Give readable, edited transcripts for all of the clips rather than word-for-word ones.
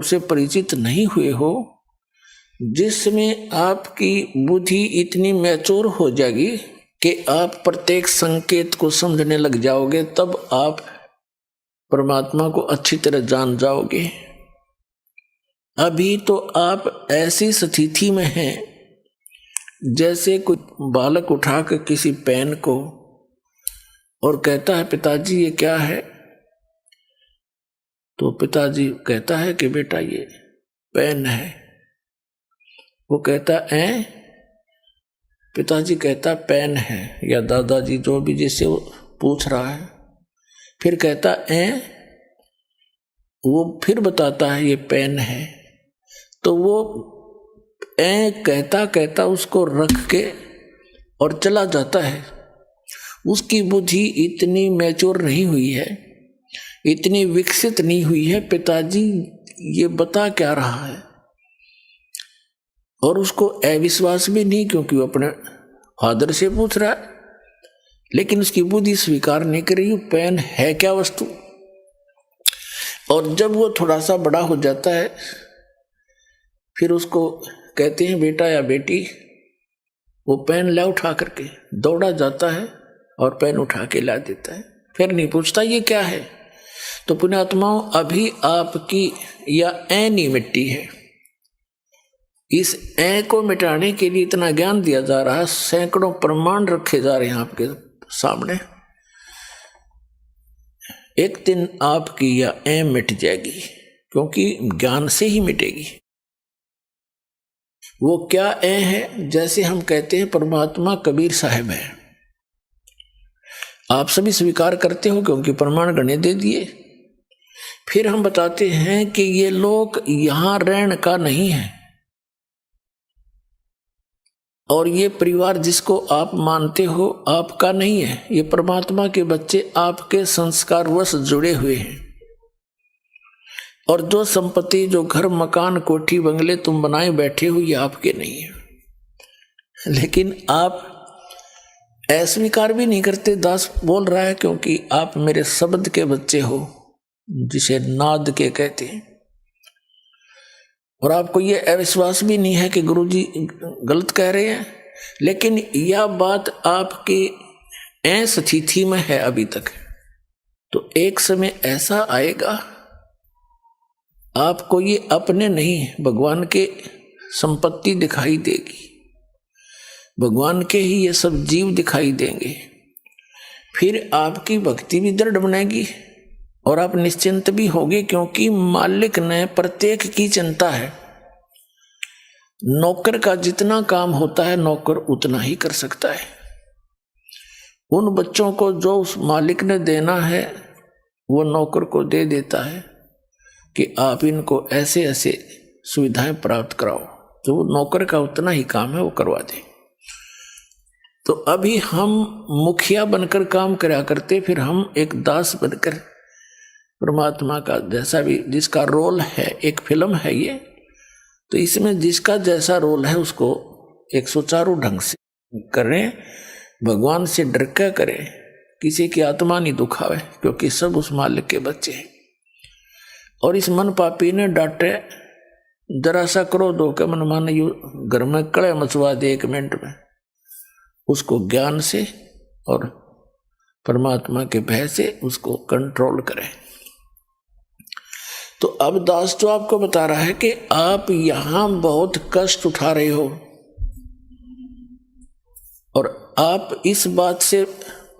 से परिचित नहीं हुए हो, जिसमें आपकी बुद्धि इतनी मैच्योर हो जाएगी कि आप प्रत्येक संकेत को समझने लग जाओगे, तब आप परमात्मा को अच्छी तरह जान जाओगे। अभी तो आप ऐसी स्थिति में हैं जैसे कोई बालक उठाकर किसी पेन को और कहता है पिताजी ये क्या है, तो पिताजी कहता है कि बेटा ये पेन है। वो कहता है पिताजी कहता पेन है, या दादाजी जो भी जिससे वो पूछ रहा है, फिर कहता वो फिर बताता है ये पेन है। तो वो कहता कहता उसको रख के और चला जाता है। उसकी बुद्धि इतनी मैच्योर नहीं हुई है, इतनी विकसित नहीं हुई है, पिताजी ये बता क्या रहा है। और उसको अविश्वास भी नहीं, क्योंकि वो अपने फादर से पूछ रहा है, लेकिन उसकी बुद्धि स्वीकार नहीं कर रही पेन है क्या वस्तु। और जब वो थोड़ा सा बड़ा हो जाता है, फिर उसको कहते हैं बेटा या बेटी, वो पेन ला उठा करके दौड़ा जाता है और पेन उठा के ला देता है, फिर नहीं पूछता ये क्या है। तो पुण्यात्माओं, अभी आपकी या ऐनी मिट्टी है, इस को मिटाने के लिए इतना ज्ञान दिया जा रहा है, सैकड़ों प्रमाण रखे जा रहे हैं आपके सामने। एक दिन आपकी या मिट जाएगी, क्योंकि ज्ञान से ही मिटेगी। वो क्या है, जैसे हम कहते हैं परमात्मा कबीर साहब है, आप सभी स्वीकार करते हो क्योंकि प्रमाण गणे दे दिए। फिर हम बताते हैं कि ये लोक यहां रहने का नहीं है, और ये परिवार जिसको आप मानते हो आपका नहीं है। ये परमात्मा के बच्चे आपके संस्कारवश जुड़े हुए हैं, और जो संपत्ति, जो घर, मकान, कोठी, बंगले तुम बनाए बैठे हो, ये आपके नहीं है। लेकिन आप अस्वीकार भी नहीं करते। दास बोल रहा है क्योंकि आप मेरे शब्द के बच्चे हो, जिसे नाद के कहते हैं, और आपको ये अविश्वास भी नहीं है कि गुरुजी गलत कह रहे हैं। लेकिन यह बात आपकी स्थिति में है अभी तक, तो एक समय ऐसा आएगा आपको ये अपने नहीं भगवान के संपत्ति दिखाई देगी, भगवान के ही ये सब जीव दिखाई देंगे। फिर आपकी भक्ति भी दृढ़ बनेगी और आप निश्चिंत भी होगे, क्योंकि मालिक ने प्रत्येक की चिंता है। नौकर का जितना काम होता है नौकर उतना ही कर सकता है। उन बच्चों को जो उस मालिक ने देना है वो नौकर को दे देता है कि आप इनको ऐसे ऐसे सुविधाएं प्राप्त कराओ, तो वो नौकर का उतना ही काम है वो करवा दे। तो अभी हम मुखिया बनकर काम करा करते, फिर हम एक दास बनकर परमात्मा का जैसा भी जिसका रोल है, एक फिल्म है ये, तो इसमें जिसका जैसा रोल है उसको एक सुचारू ढंग से करें, भगवान से डर के करें, किसी की आत्मा नहीं दुखावे, क्योंकि सब उस मालिक के बच्चे हैं। और इस मन पापी ने डांटे, जरा सा क्रोध होकर मन माने यू घर में कड़े मचवा दे 1 मिनट में, उसको ज्ञान से और परमात्मा के भय से उसको कंट्रोल करें। तो अब दास तो आपको बता रहा है कि आप यहां बहुत कष्ट उठा रहे हो, और आप इस बात से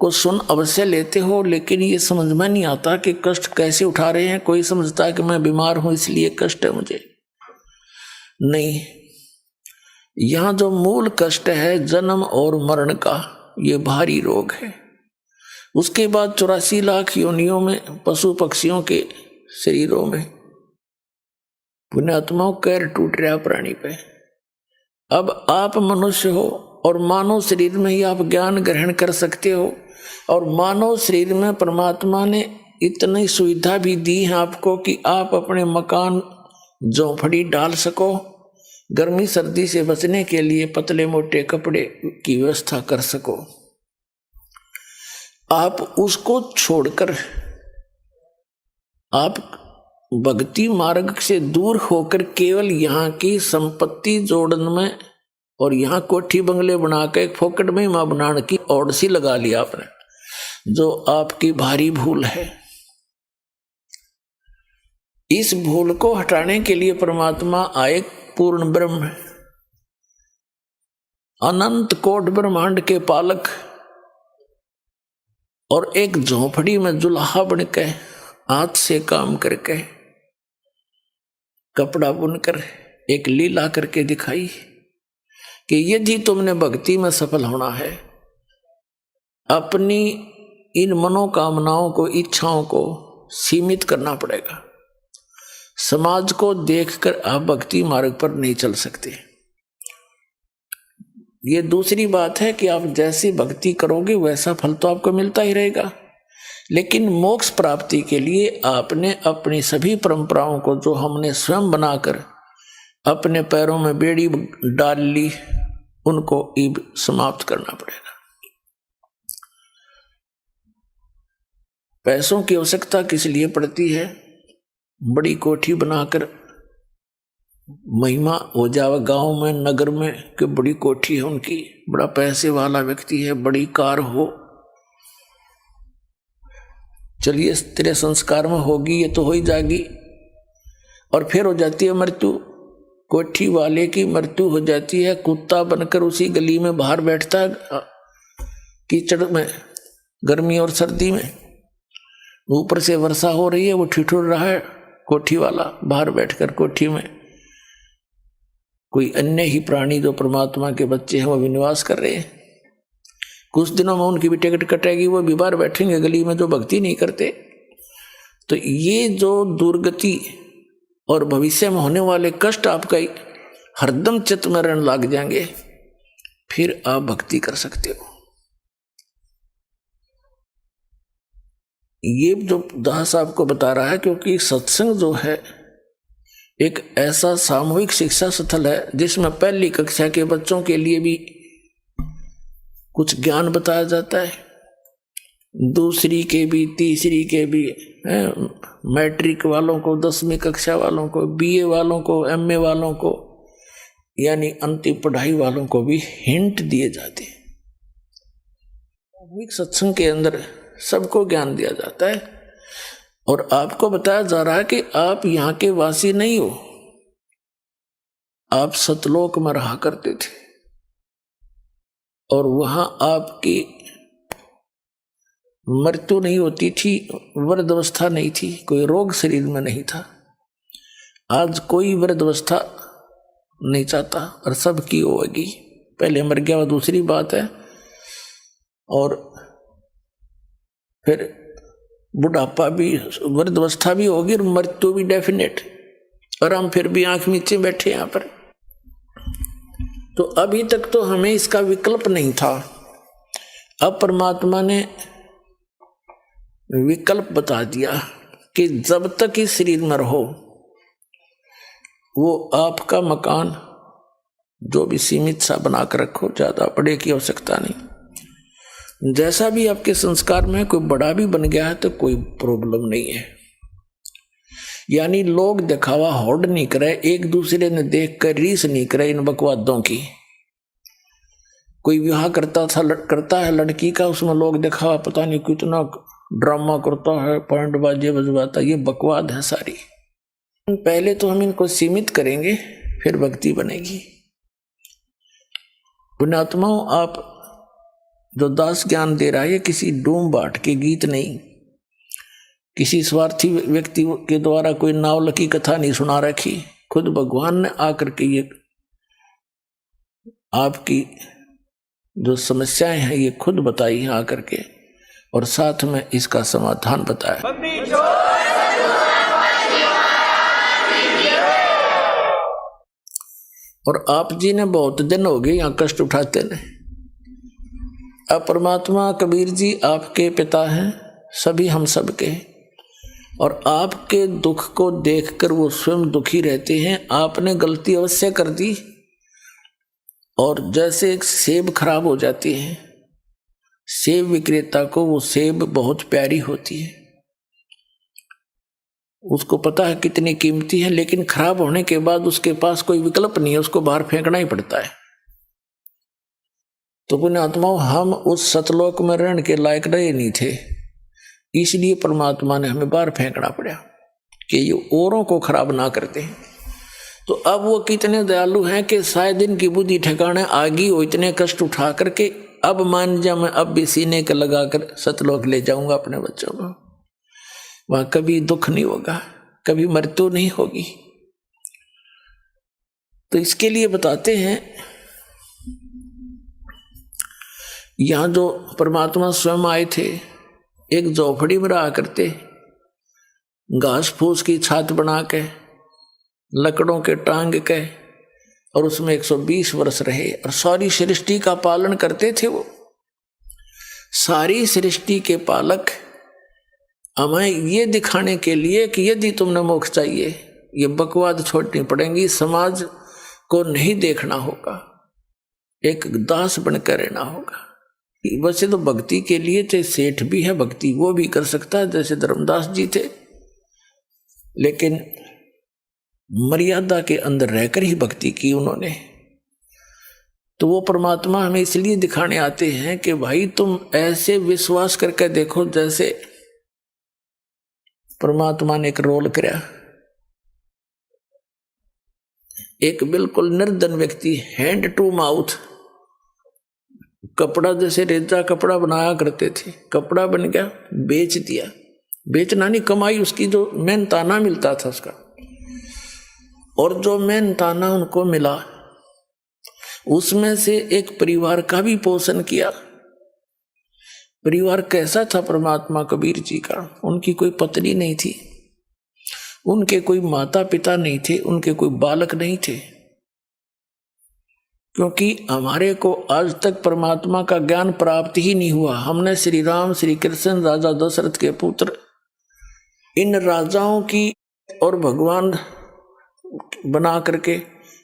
को सुन अवश्य लेते हो, लेकिन ये समझ में नहीं आता कि कष्ट कैसे उठा रहे हैं। कोई समझता है कि मैं बीमार हूं इसलिए कष्ट है मुझे, नहीं। यहां जो मूल कष्ट है जन्म और मरण का, ये भारी रोग है। उसके बाद 84 लाख योनियों में पशु पक्षियों के शरीरों में पुण्यात्माओं कैर टूट रहा प्राणी पे। अब आप मनुष्य हो और मानव शरीर में ही आप ज्ञान ग्रहण कर सकते हो, और मानव शरीर में परमात्मा ने इतनी सुविधा भी दी है आपको कि आप अपने मकान झोंपड़ी डाल सको, गर्मी सर्दी से बचने के लिए पतले मोटे कपड़े की व्यवस्था कर सको। आप उसको छोड़कर आप भक्ति मार्ग से दूर होकर केवल यहाँ की संपत्ति जोड़न में और यहाँ कोठी बंगले बना के फोकट में मां बनाने की ओर सी लगा लिया आपने, जो आपकी भारी भूल है। इस भूल को हटाने के लिए परमात्मा आए, पूर्ण ब्रह्म, अनंत कोट ब्रह्मांड के पालक, और एक झोपड़ी में जुल्हा बन के हाथ से काम करके कपड़ा बुनकर एक लीला करके दिखाई कि यदि तुमने भक्ति में सफल होना है, अपनी इन मनोकामनाओं को, इच्छाओं को सीमित करना पड़ेगा। समाज को देखकर आप भक्ति मार्ग पर नहीं चल सकते। ये दूसरी बात है कि आप जैसी भक्ति करोगे वैसा फल तो आपको मिलता ही रहेगा, लेकिन मोक्ष प्राप्ति के लिए आपने अपनी सभी परंपराओं को, जो हमने स्वयं बनाकर अपने पैरों में बेड़ी डाल ली, उनको समाप्त करना पड़ेगा। पैसों की आवश्यकता किस लिए पड़ती है? बड़ी कोठी बनाकर महिमा हो जावे गांव में, नगर में कि बड़ी कोठी है उनकी, बड़ा पैसे वाला व्यक्ति है, बड़ी कार हो, चलिए तेरे संस्कार में होगी, ये तो हो ही जाएगी, और फिर हो जाती है मृत्यु। कोठी वाले की मृत्यु हो जाती है, कुत्ता बनकर उसी गली में बाहर बैठता है कीचड़ में, गर्मी और सर्दी में, ऊपर से वर्षा हो रही है, वो ठिठुर रहा है कोठी वाला बाहर बैठकर कोठी में। कोई अन्य ही प्राणी जो परमात्मा के बच्चे हैं वो भी निवास कर रहे हैं। कुछ दिनों में उनकी भी टिकट कटेगी, वो भी बाहर बैठेंगे गली में, जो भक्ति नहीं करते। तो ये जो दुर्गति और भविष्य में होने वाले कष्ट आपका हरदम चित्त में रहने लग जाएंगे, फिर आप भक्ति कर सकते हो। ये जो दास आपको बता रहा है, क्योंकि सत्संग जो है एक ऐसा सामूहिक शिक्षा स्थल है जिसमें पहली कक्षा के बच्चों के लिए भी कुछ ज्ञान बताया जाता है, दूसरी के भी, तीसरी के भी, मैट्रिक वालों को, 10वीं कक्षा वालों को, बीए वालों को, एमए वालों को, यानी अंतिम पढ़ाई वालों को भी हिंट दिए जाते हैं। सामूहिक सत्संग के अंदर सबको ज्ञान दिया जाता है और आपको बताया जा रहा है कि आप यहाँ के वासी नहीं हो, आप सतलोक में रहा करते थे और वहां आपकी मृत्यु नहीं होती थी, वृद्धावस्था नहीं थी, कोई रोग शरीर में नहीं था। आज कोई वृद्धावस्था नहीं चाहता और सबकी होगी, पहले मर गया वो दूसरी बात है, और फिर बुढ़ापा भी, वृद्धावस्था भी होगी और मृत्यु भी डेफिनेट, और हम फिर भी आंख नीचे बैठे यहाँ पर। तो अभी तक तो हमें इसका विकल्प नहीं था, अब परमात्मा ने विकल्प बता दिया कि जब तक इस शरीर में रहो, वो आपका मकान जो भी सीमित सा बना कर रखो, ज्यादा बड़े की आवश्यकता नहीं। जैसा भी आपके संस्कार में कोई बड़ा भी बन गया है तो कोई प्रॉब्लम नहीं है। यानी लोग दिखावा होड़ नहीं करे, एक दूसरे ने देख कर रीस नहीं करे इन बकवादों की। कोई विवाह करता है लड़की का, उसमें लोग दिखावा पता नहीं कितना ड्रामा करता है, पैंट बाजे बजवाता, ये बकवाद है सारी। पहले तो हम इनको सीमित करेंगे, फिर भक्ति बनेगी। पुण्यात्माओं, आप जो दास ज्ञान दे रहा है, ये किसी डूम बाट के गीत नहीं, किसी स्वार्थी व्यक्ति के द्वारा कोई नावल की कथा नहीं सुना रखी, खुद भगवान ने आकर के ये आपकी जो समस्याएं हैं ये खुद बताई हैं आकर के, और साथ में इसका समाधान बताया। और आप जी ने बहुत दिन हो गए यहाँ कष्ट उठाते ने। अब परमात्मा कबीर जी आपके पिता हैं, सभी हम सब के, और आपके दुख को देखकर वो स्वयं दुखी रहते हैं। आपने गलती अवश्य कर दी, और जैसे एक सेब खराब हो जाती है, सेब विक्रेता को वो सेब बहुत प्यारी होती है, उसको पता है कितनी कीमती है, लेकिन खराब होने के बाद उसके पास कोई विकल्प नहीं है, उसको बाहर फेंकना ही पड़ता है। तो पुण्यात्माओं, हम उस सतलोक में रहने के लायक रहे नहीं थे, इसलिए परमात्मा ने हमें बाहर फेंकना पड़ा कि ये औरों को खराब ना करते हैं। तो अब वो कितने दयालु हैं कि शायद इनकी बुद्धि ठिकाने आ गई हो, इतने कष्ट उठा करके अब मान जा मैं अब भी सीने का लगाकर सतलोक ले जाऊंगा अपने बच्चों को, वहां कभी दुख नहीं होगा, कभी मृत्यु नहीं होगी। तो इसके लिए बताते हैं, यहां जो परमात्मा स्वयं आए थे, एक झोपड़ी में रहा करते, घास फूस की छात बना के, लकड़ों के टांग के, और उसमें 120 वर्ष रहे और सारी सृष्टि का पालन करते थे। वो सारी सृष्टि के पालक हमें ये दिखाने के लिए कि यदि तुमने मोक्ष चाहिए, ये बकवाद छोड़नी पड़ेगी, समाज को नहीं देखना होगा, एक दास बनकर रहना होगा। वैसे तो भक्ति के लिए चाहे सेठ भी है, भक्ति वो भी कर सकता है, जैसे धर्मदास जी थे, लेकिन मर्यादा के अंदर रहकर ही भक्ति की उन्होंने। तो वो परमात्मा हमें इसलिए दिखाने आते हैं कि भाई तुम ऐसे विश्वास करके देखो जैसे परमात्मा ने एक रोल कराया। एक बिल्कुल निर्धन व्यक्ति, हैंड टू माउथ, कपड़ा जैसे रेजा कपड़ा बनाया करते थे, कपड़ा बन गया, बेच दिया। बेचना नहीं, कमाई उसकी जो मेहनताना मिलता था उसका, और जो मेहनताना उनको मिला उसमें से एक परिवार का भी पोषण किया। परिवार कैसा था परमात्मा कबीर जी का? उनकी कोई पत्नी नहीं थी, उनके कोई माता पिता नहीं थे, उनके कोई बालक नहीं थे, क्योंकि हमारे को आज तक परमात्मा का ज्ञान प्राप्त ही नहीं हुआ। हमने श्री राम, श्री कृष्ण, राजा दशरथ के पुत्र, इन राजाओं की और भगवान बना करके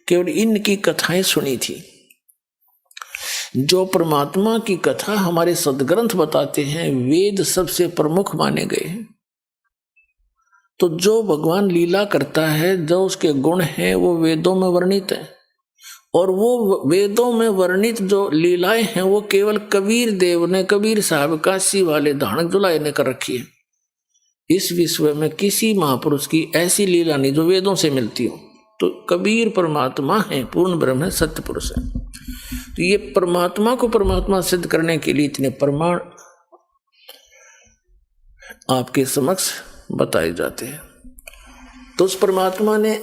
केवल इनकी कथाएं सुनी थी। जो परमात्मा की कथा हमारे सदग्रंथ बताते हैं, वेद सबसे प्रमुख माने गए हैं। तो जो भगवान लीला करता है, जो उसके गुण हैं, वो वेदों में वर्णित है, और वो वेदों में वर्णित जो लीलाएं हैं वो केवल कबीर देव ने, कबीर साहब काशी वाले धानक जुलाए ने कर रखी है। इस विश्व में किसी महापुरुष की ऐसी लीला नहीं जो वेदों से मिलती हो। तो कबीर परमात्मा है, पूर्ण ब्रह्म है, सत्य पुरुष है। तो ये परमात्मा को परमात्मा सिद्ध करने के लिए इतने प्रमाण आपके समक्ष बताए जाते हैं। तो उस परमात्मा ने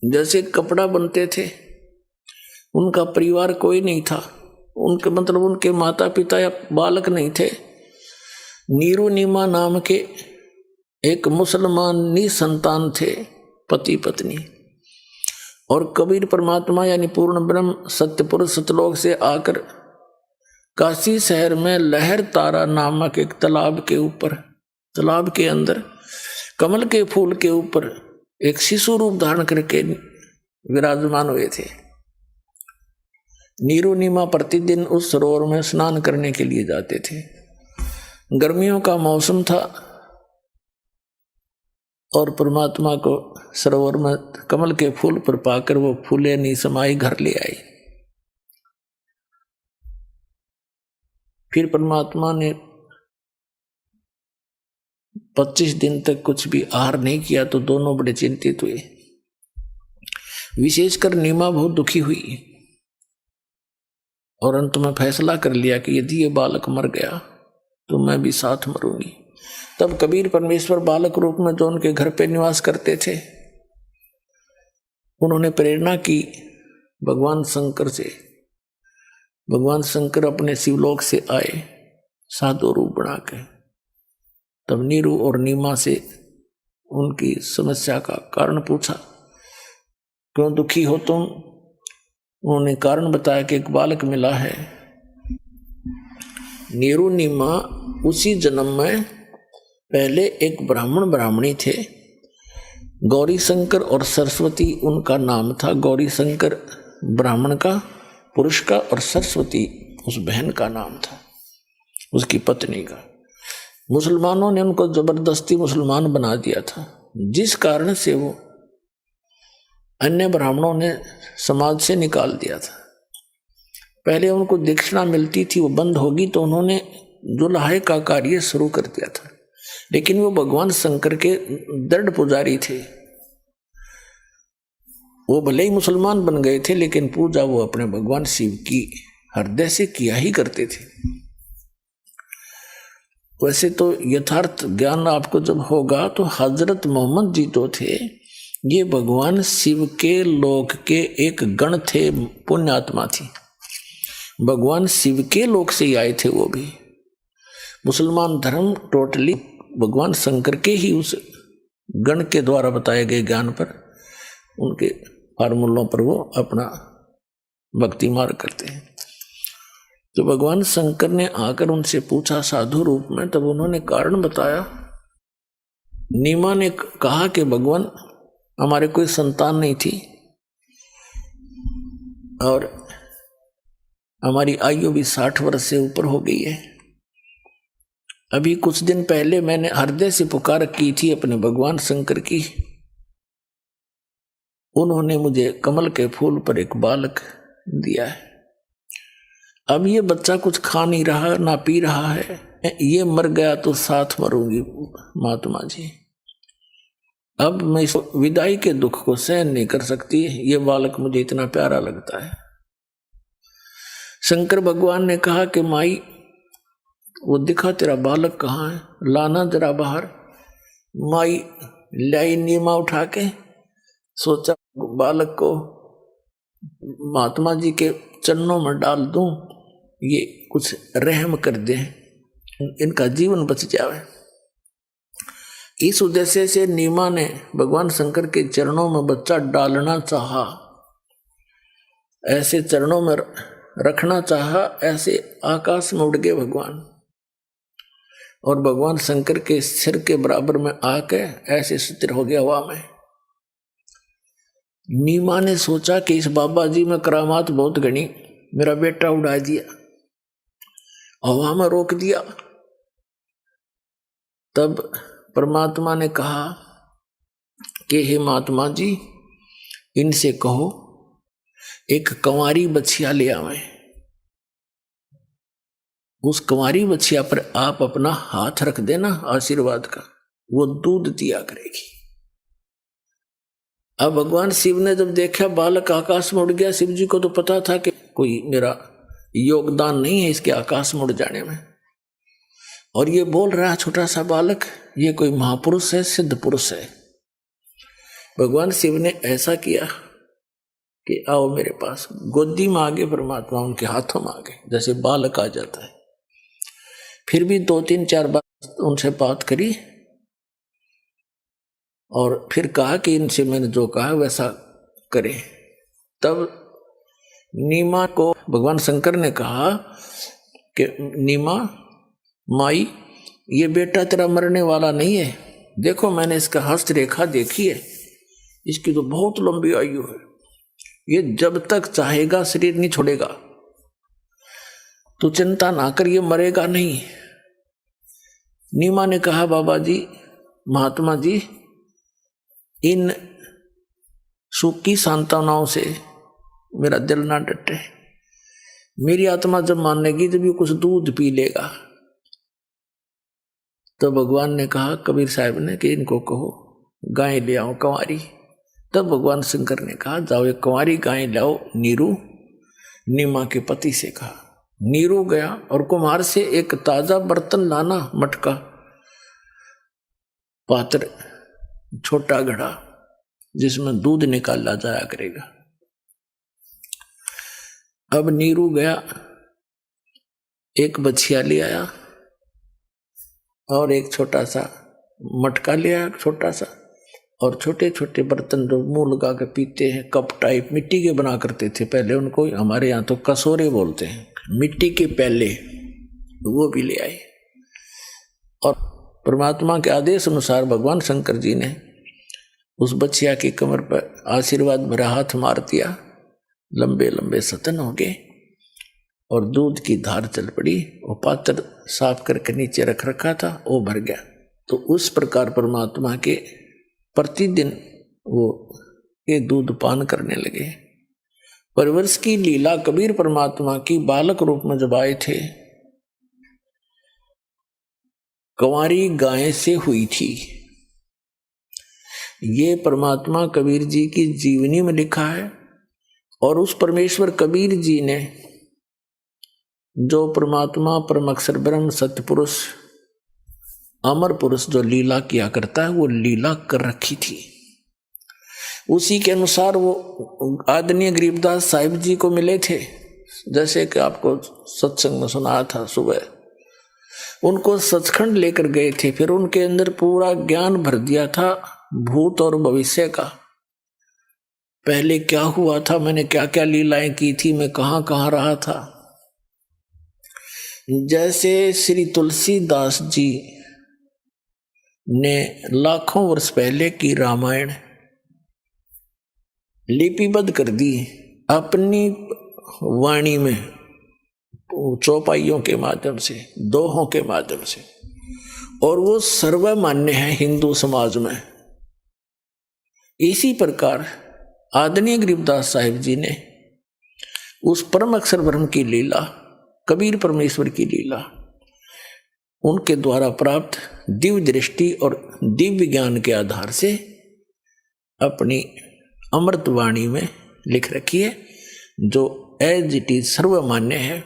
जैसे कपड़ा बनते थे, उनका परिवार कोई नहीं था, उनके मतलब उनके माता पिता या बालक नहीं थे। नीरू नीमा नाम के एक मुसलमान निसंतान थे, पति पत्नी, और कबीर परमात्मा यानी पूर्ण ब्रह्म सत्य पुरुष सतलोक से आकर काशी शहर में लहर तारा नामक एक तालाब के ऊपर, तालाब के अंदर कमल के फूल के ऊपर एक शिशु रूप धारण करके विराजमान हुए थे। नीरू नीमा प्रतिदिन उस सरोवर में स्नान करने के लिए जाते थे। गर्मियों का मौसम था और परमात्मा को सरोवर में कमल के फूल पर पाकर वो फूले नहीं समाई घर ले आई। फिर परमात्मा ने 25 दिन तक कुछ भी आहार नहीं किया, तो दोनों बड़े चिंतित हुए। विशेषकर नीमा बहुत दुखी हुई और अंत में फैसला कर लिया कि यदि ये बालक मर गया तो मैं भी साथ मरूंगी। तब कबीर परमेश्वर बालक रूप में जो उनके घर पे निवास करते थे, उन्होंने प्रेरणा की भगवान शंकर से। भगवान शंकर अपने शिवलोक से आए साधु रूप बना के। तब नीरू और नीमा से उनकी समस्या का कारण पूछा, क्यों दुखी हो तुम? उन्होंने कारण बताया कि एक बालक मिला है। नीरू नीमा उसी जन्म में पहले एक ब्राह्मण ब्राह्मणी थे, गौरी शंकर और सरस्वती उनका नाम था। गौरी शंकर ब्राह्मण का, पुरुष का, और सरस्वती उस बहन का नाम था, उसकी पत्नी का। मुसलमानों ने उनको जबरदस्ती मुसलमान बना दिया था, जिस कारण से वो अन्य ब्राह्मणों ने समाज से निकाल दिया था। पहले उनको दक्षिणा मिलती थी, वो बंद होगी तो उन्होंने जुलाहे का कार्य शुरू कर दिया था। लेकिन वो भगवान शंकर के दृढ़ पुजारी थे। वो भले ही मुसलमान बन गए थे, लेकिन पूजा वो अपने भगवान शिव की हृदय से किया ही करते थे। वैसे तो यथार्थ ज्ञान आपको जब होगा तो हजरत मोहम्मद जी तो थे, ये भगवान शिव के लोक के एक गण थे, पुण्यात्मा थी। भगवान शिव के लोक से ही आए थे वो भी। मुसलमान धर्म टोटली भगवान शंकर के ही उस गण के द्वारा बताए गए ज्ञान पर, उनके फार्मूलों पर वो अपना भक्ति मार्ग करते हैं। तो भगवान शंकर ने आकर उनसे पूछा साधु रूप में, तब उन्होंने कारण बताया। नीमा ने कहा कि भगवान हमारे कोई संतान नहीं थी और हमारी आयु भी 60 वर्ष से ऊपर हो गई है। अभी कुछ दिन पहले मैंने हृदय से पुकार की थी अपने भगवान शंकर की, उन्होंने मुझे कमल के फूल पर एक बालक दिया है। अब ये बच्चा कुछ खा नहीं रहा, ना पी रहा है, ये मर गया तो साथ मरूंगी महात्मा जी। अब मैं इस विदाई के दुख को सहन नहीं कर सकती, ये बालक मुझे इतना प्यारा लगता है। शंकर भगवान ने कहा कि माई वो दिखा तेरा बालक कहाँ है, लाना जरा बाहर। माई लाई नीमा उठा के, सोचा बालक को महात्मा जी के चरणों में डाल दूं, ये कुछ रहम कर दे, इनका जीवन बच जावे। इस उद्देश्य से नीमा ने भगवान शंकर के चरणों में बच्चा डालना चाहा, ऐसे चरणों में रखना चाहा, ऐसे आकाश में उड़ गए भगवान और भगवान शंकर के सिर के बराबर में आके ऐसे स्थिर हो गया हवा में। नीमा ने सोचा कि इस बाबा जी में करामात बहुत घनी, मेरा बेटा उड़ा दिया, हवा में रोक दिया। तब परमात्मा ने कहा कि हे महात्मा जी, इनसे कहो एक कंवारी बछिया ले आवे, उस कंवारी बछिया पर आप अपना हाथ रख देना आशीर्वाद का, वो दूध दिया करेगी। अब भगवान शिव ने जब देखा बालक आकाश में उड़ गया, शिव जी को तो पता था कि कोई मेरा योगदान नहीं है इसके आकाश में उड़ जाने में, और ये बोल रहा है छोटा सा बालक, ये कोई महापुरुष है, सिद्ध पुरुष है। भगवान शिव ने ऐसा किया कि आओ मेरे पास, गोदी में आ गए परमात्मा, उनके हाथों में आ गए, जैसे बालक आ जाता है। फिर भी 2-3-4 बार उनसे बात करी और फिर कहा कि इनसे मैंने जो कहा वैसा करें। तब नीमा को भगवान शंकर ने कहा कि नीमा माई, ये बेटा तेरा मरने वाला नहीं है, देखो मैंने इसका हस्तरेखा देखी है, इसकी तो बहुत लंबी आयु है, ये जब तक चाहेगा शरीर नहीं छोड़ेगा, तो चिंता ना कर, ये मरेगा नहीं। नीमा ने कहा बाबा जी, महात्मा जी, इन सूखी सांत्वनाओं से मेरा दिल ना डटे, मेरी आत्मा जब मानेगी जब ये कुछ दूध पी लेगा। तो भगवान ने कहा कबीर साहब ने कि इनको कहो गाय ले आओ कंवारी। तब भगवान शंकर ने कहा जाओ एक कंवारी गाय लाओ। नीरू नीमा के पति से कहा। नीरू गया और कुम्हार से एक ताजा बर्तन लाना, मटका, पात्र, छोटा घड़ा जिसमें दूध निकाला जाया करेगा। अब नीरू गया, एक बछिया ले आया और एक छोटा सा मटका ले आया, छोटा सा, और छोटे छोटे बर्तन जो मुंह लगा के पीते हैं, कप टाइप मिट्टी के बना करते थे पहले, उनको हमारे यहाँ तो कसोरे बोलते हैं, मिट्टी के प्याले, वो भी ले आए। और परमात्मा के आदेश अनुसार भगवान शंकर जी ने उस बच्चिया की कमर पर आशीर्वाद भरा हाथ मार दिया, लंबे लंबे सतन हो गए। और दूध की धार चल पड़ी। वो पात्र साफ करके नीचे रख रखा था, वो भर गया। तो उस प्रकार परमात्मा के प्रतिदिन वो ये दूध पान करने लगे। परिवर्ष की लीला कबीर परमात्मा की बालक रूप में जब आए थे, कंवारी गाय से हुई थी। ये परमात्मा कबीर जी की जीवनी में लिखा है। और उस परमेश्वर कबीर जी ने जो परमात्मा परम अक्षर ब्रह्म सत्य पुरुष अमर पुरुष जो लीला किया करता है, वो लीला कर रखी थी। उसी के अनुसार वो आदरणीय गरीबदास साहिब जी को मिले थे, जैसे कि आपको सत्संग में सुनाया था सुबह। उनको सचखंड लेकर गए थे, फिर उनके अंदर पूरा ज्ञान भर दिया था भूत और भविष्य का। पहले क्या हुआ था, मैंने क्या क्या लीलाएं की थी, मैं कहाँ कहाँ रहा था। जैसे श्री तुलसीदास जी ने लाखों वर्ष पहले की रामायण लिपिबद्ध कर दी अपनी वाणी में, चौपाइयों के माध्यम से, दोहों के माध्यम से, और वो सर्वमान्य है हिंदू समाज में। इसी प्रकार आदरणीय गरीबदास साहिब जी ने उस परम अक्षर ब्रह्म की लीला, कबीर परमेश्वर की लीला, उनके द्वारा प्राप्त दिव्य दृष्टि और दिव्य ज्ञान के आधार से अपनी अमृत वाणी में लिख रखी है, जो एज इट इज सर्वमान्य है।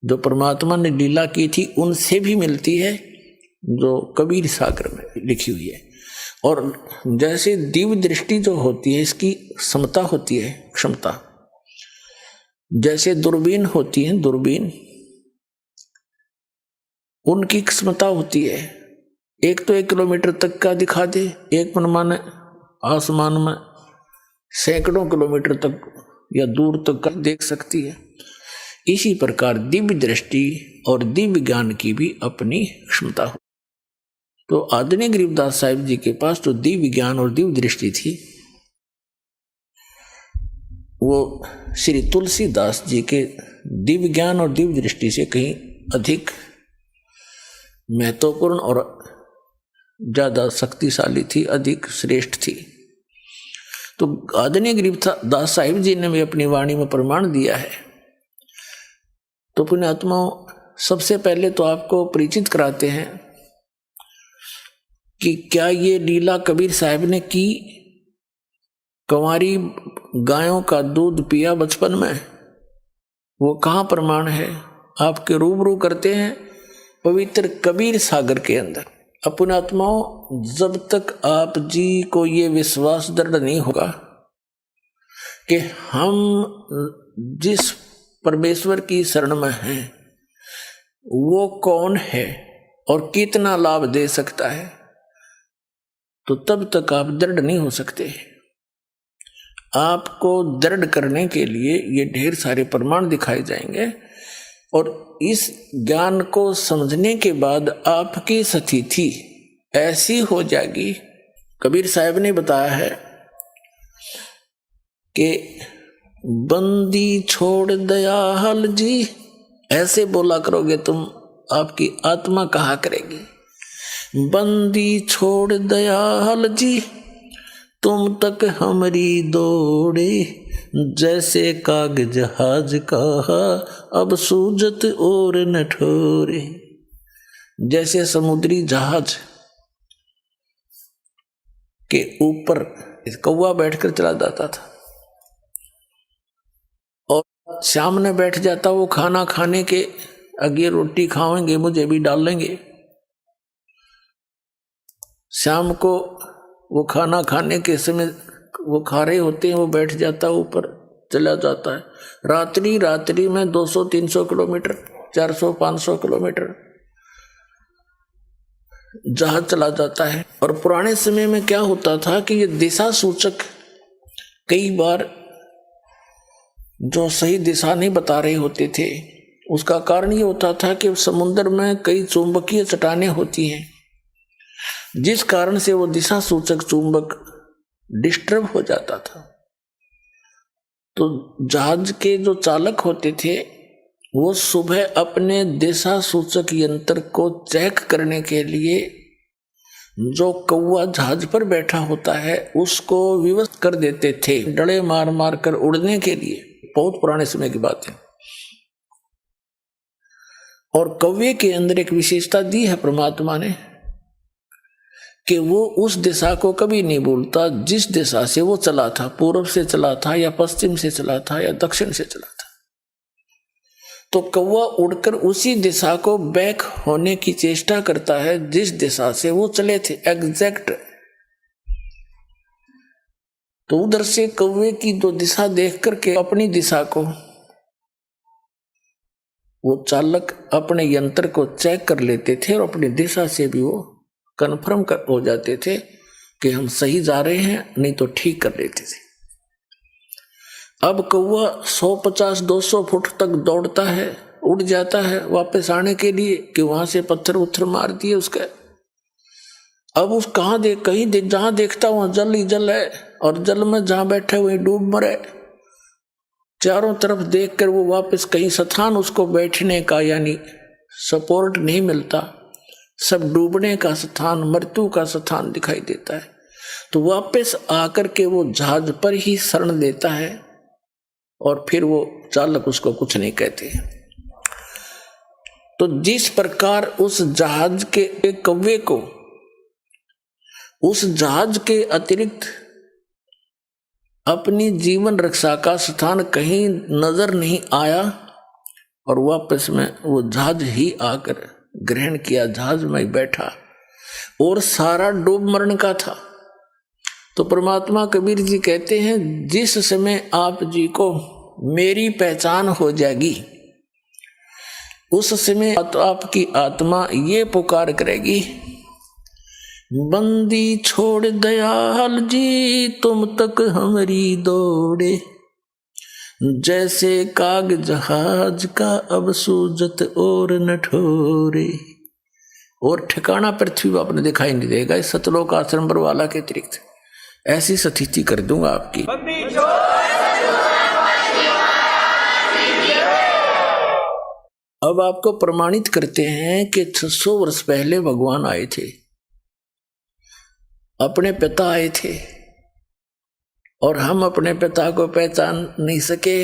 जो परमात्मा ने लीला की थी उनसे भी मिलती है, जो कबीर सागर में लिखी हुई है। और जैसे दिव्य दृष्टि जो होती है, इसकी क्षमता होती है, क्षमता, जैसे दूरबीन होती है, दूरबीन उनकी क्षमता होती है, एक तो 1 किलोमीटर तक का दिखा दे, एक मनमाने आसमान में सैकड़ों किलोमीटर तक या दूर तक का देख सकती है। इसी प्रकार दिव्य दृष्टि और दिव्य ज्ञान की भी अपनी क्षमता हो। तो आदरणीय गरीबदास साहिब जी के पास जो दिव्य ज्ञान और दिव्य दृष्टि थी, वो श्री तुलसीदास जी के दिव्य ज्ञान और दिव्य दृष्टि से कहीं अधिक महत्वपूर्ण और ज्यादा शक्तिशाली थी, अधिक श्रेष्ठ थी। तो आदरणीय गरीबदास साहिब जी ने भी अपनी वाणी में प्रमाण दिया है। तो पुण्यात्माओं, सबसे पहले तो आपको परिचित कराते हैं कि क्या ये लीला कबीर साहब ने की। कंवारी गायों का दूध पिया बचपन में, वो कहाँ प्रमाण है, आपके रूबरू करते हैं पवित्र कबीर सागर के अंदर। पुण्यात्माओं, जब तक आप जी को ये विश्वास दृढ़ नहीं होगा कि हम जिस परमेश्वर की शरण में हैं वो कौन है और कितना लाभ दे सकता है, तो तब तक आप दृढ़ नहीं हो सकते। आपको दृढ़ करने के लिए ये ढेर सारे प्रमाण दिखाए जाएंगे, और इस ज्ञान को समझने के बाद आपकी स्थिति ऐसी हो जाएगी। कबीर साहब ने बताया है कि बंदी छोड़ दयाल जी, ऐसे बोला करोगे तुम, आपकी आत्मा कहा करेगी, बंदी छोड़ दयाल जी तुम तक हमारी दौड़े, जैसे काग जहाज कहा अब सूजत और न ठोरे। जैसे समुद्री जहाज के ऊपर कौवा बैठकर चला जाता था और सामने बैठ जाता, वो खाना खाने के आगे रोटी खाएंगे मुझे भी डाल लेंगे। शाम को वो खाना खाने के समय वो खा रहे होते हैं, वो बैठ जाता ऊपर चला जाता है। रात्रि में 200-300 किलोमीटर, 400-500 किलोमीटर जहाज चला जाता है। और पुराने समय में क्या होता था कि ये दिशा सूचक कई बार जो सही दिशा नहीं बता रहे होते थे, उसका कारण ये होता था कि समुद्र में कई चुंबकीय चट्टानें होती हैं, जिस कारण से वो दिशा सूचक चुंबक डिस्टर्ब हो जाता था। तो जहाज के जो चालक होते थे वो सुबह अपने दिशा सूचक यंत्र को चेक करने के लिए जो कौवा जहाज पर बैठा होता है उसको विवश कर देते थे, डड़े मार मार कर उड़ने के लिए। बहुत पुराने समय की बात है। और कौवे के अंदर एक विशेषता दी है परमात्मा ने कि वो उस दिशा को कभी नहीं भूलता जिस दिशा से वो चला था, पूर्व से चला था या पश्चिम से चला था या दक्षिण से चला था। तो कौवा उड़कर उसी दिशा को बैक होने की चेष्टा करता है जिस दिशा से वो चले थे, एग्जैक्ट। तो उधर से कौवे की दो दिशा देख करके अपनी दिशा को वो चालक अपने यंत्र को चेक कर लेते थे और अपनी दिशा से भी वो कन्फर्म हो जाते थे कि हम सही जा रहे हैं, नहीं तो ठीक कर लेते थे। अब कौवा 150-200 फुट तक दौड़ता है, उड़ जाता है वापस आने के लिए कि वहां से पत्थर उत्थर मार दिए उसके। अब उस जहां देखता वहां जल ही जल है और जल में जहां बैठे वहीं डूब मरे। चारों तरफ देखकर वो वापस कहीं स्थान उसको बैठने का यानी सपोर्ट नहीं मिलता, सब डूबने का स्थान, मृत्यु का स्थान दिखाई देता है। तो वापस आकर के वो जहाज पर ही शरण लेता है और फिर वो चालक उसको कुछ नहीं कहते। तो जिस प्रकार उस जहाज के कौवे को उस जहाज के अतिरिक्त अपनी जीवन रक्षा का स्थान कहीं नजर नहीं आया और वापस में वो जहाज ही आकर ग्रहण किया, जहाज में बैठा और सारा डूब मरण का था। तो परमात्मा कबीर जी कहते हैं जिस समय आप जी को मेरी पहचान हो जाएगी उस समय तो आपकी आत्मा ये पुकार करेगी, बंदी छोड़ दयाल जी तुम तक हमारी दौड़े, जैसे काग जहाज का अब सूजत और न ठोरे। और ठिकाना पृथ्वी पर आपने दिखाई नहीं देगा इस सतलोक आश्रम पर वाला के अतिरिक्त। ऐसी स्थिति कर दूंगा आपकी। अब आपको प्रमाणित करते हैं कि 600 वर्ष पहले भगवान आए थे, अपने पिता आए थे और हम अपने पिता को पहचान नहीं सके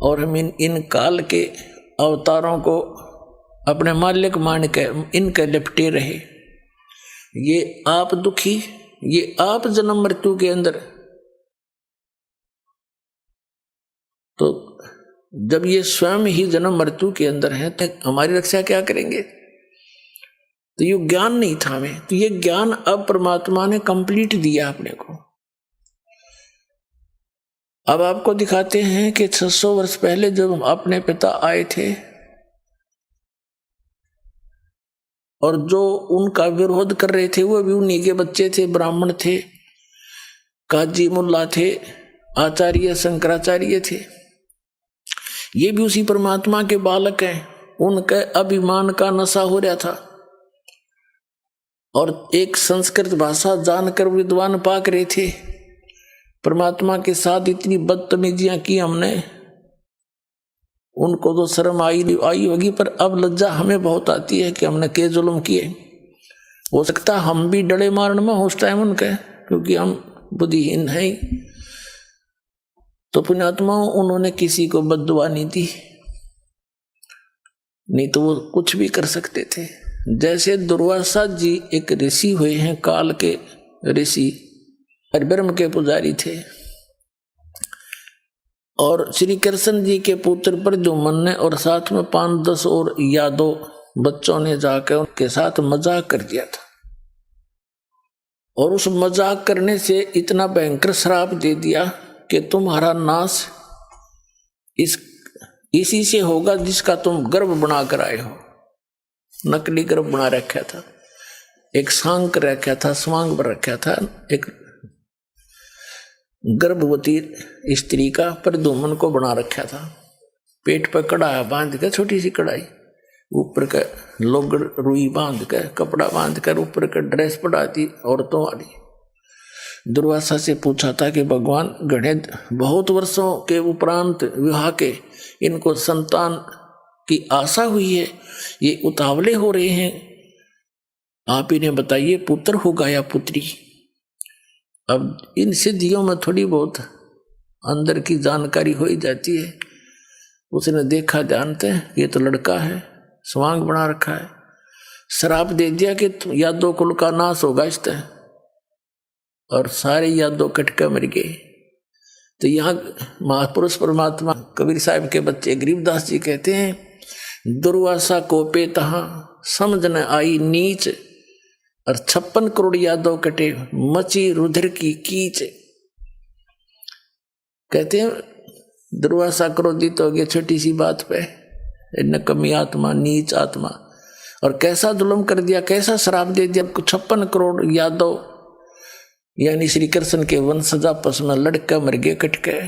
और हम इन काल के अवतारों को अपने मालिक मान के इनके लिपटे रहे। ये आप दुखी, ये आप जन्म मृत्यु के अंदर। तो जब ये स्वयं ही जन्म मृत्यु के अंदर है तो हमारी रक्षा क्या करेंगे? तो ये ज्ञान नहीं था हमें, तो ये ज्ञान अब परमात्मा ने कंप्लीट दिया अपने को। अब आपको दिखाते हैं कि 600 वर्ष पहले जब अपने पिता आए थे और जो उनका विरोध कर रहे थे वो भी उन्हीं के बच्चे थे, ब्राह्मण थे, काजी मुल्ला थे, आचार्य शंकराचार्य थे। ये भी उसी परमात्मा के बालक हैं। उनके अभिमान का नशा हो रहा था और एक संस्कृत भाषा जानकर विद्वान पाक रहे थे। परमात्मा के साथ इतनी बदतमीजियां की हमने, उनको तो शर्म आई होगी, पर अब लज्जा हमें बहुत आती है कि हमने के जुल्म किए। हो सकता हम भी डरे मारने में उस टाइम उनके, क्योंकि हम बुद्धिहीन हैं। तो पुण्यात्मा उन्होंने किसी को बद्दुआ नहीं दी, नहीं तो वो कुछ भी कर सकते थे। जैसे दुर्वासा जी एक ऋषि हुए हैं, काल के ऋषि, ब्रह्म के पुजारी थे, और श्री कृष्ण जी के पुत्र प्रद्युम्न ने और साथ में 5-10 और यादव बच्चों ने जाकर उनके साथ मजाक कर दिया था और उस मजाक करने से इतना भयंकर श्राप दे दिया कि तुम्हारा नाश इसी से होगा जिसका तुम गर्भ बना कर आए हो। नकली गर्भ बना रखा था, एक सांक रखा था, स्वांग पर रखा था, एक गर्भवती स्त्री का प्रद्युम्न को बना रखा था। पेट पर कड़ा बांध कर, छोटी सी कड़ाई, ऊपर का लोगड़ रुई बांध कर, कपड़ा बांध कर ऊपर का ड्रेस पड़ा दी औरतों वाली। दुर्वासा से पूछा था कि भगवान गणे बहुत वर्षों के उपरांत विवाह के इनको संतान की आशा हुई है, ये उतावले हो रहे हैं, आप इन्हें बताइए पुत्र होगा या पुत्री। अब इन सिद्धियों में थोड़ी बहुत अंदर की जानकारी हो ही जाती है। उसने देखा, जानते हैं ये तो लड़का है, स्वांग बना रखा है, श्राप दे दिया कि यादव कुल का नाश होगा इस तरह, और सारे यादव कटके मर गए। तो यहाँ महापुरुष परमात्मा कबीर साहब के बच्चे गरीबदास जी कहते हैं, दुर्वासा को पे तहाँ समझ न आई नीच, और 56 करोड़ यादव कटे मची रुधिर की कीच। कहते हैं दुर्वासा क्रोधित हो गया छोटी सी बात पे, नकमी आत्मा, नीच आत्मा, और कैसा जुल्म कर दिया, कैसा श्राप दे दिया। 56 करोड़ यादव यानी श्री कृष्ण के वंशज आपस में लड़का मर गए कटके,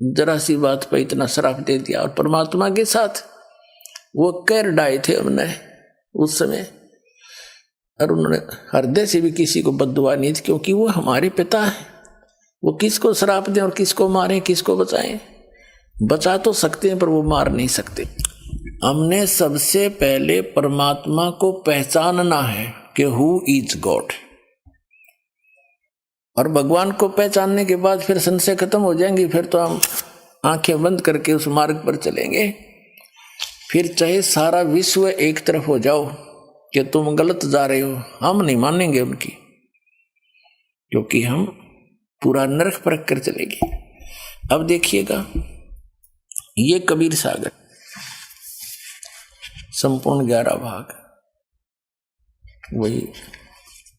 जरा सी बात पे इतना श्राप दे दिया। और परमात्मा के साथ वो कह डाए थे हमने उस समय, और उन्होंने हृदय से भी किसी को बद्दुआ नहीं थी, क्योंकि वो हमारे पिता है। वो किसको श्राप दें और किसको मारें, किसको बचाएं? बचा तो सकते हैं पर वो मार नहीं सकते। हमने सबसे पहले परमात्मा को पहचानना है कि हु इज गॉड, और भगवान को पहचानने के बाद फिर संशय खत्म हो जाएंगी। फिर तो हम आंखें बंद करके उस मार्ग पर चलेंगे। फिर चाहे सारा विश्व एक तरफ हो जाओ कि तुम गलत जा रहे हो, हम नहीं मानेंगे उनकी, क्योंकि हम पूरा नरक परख कर चलेंगे। अब देखिएगा, ये कबीर सागर संपूर्ण 11 भाग, वही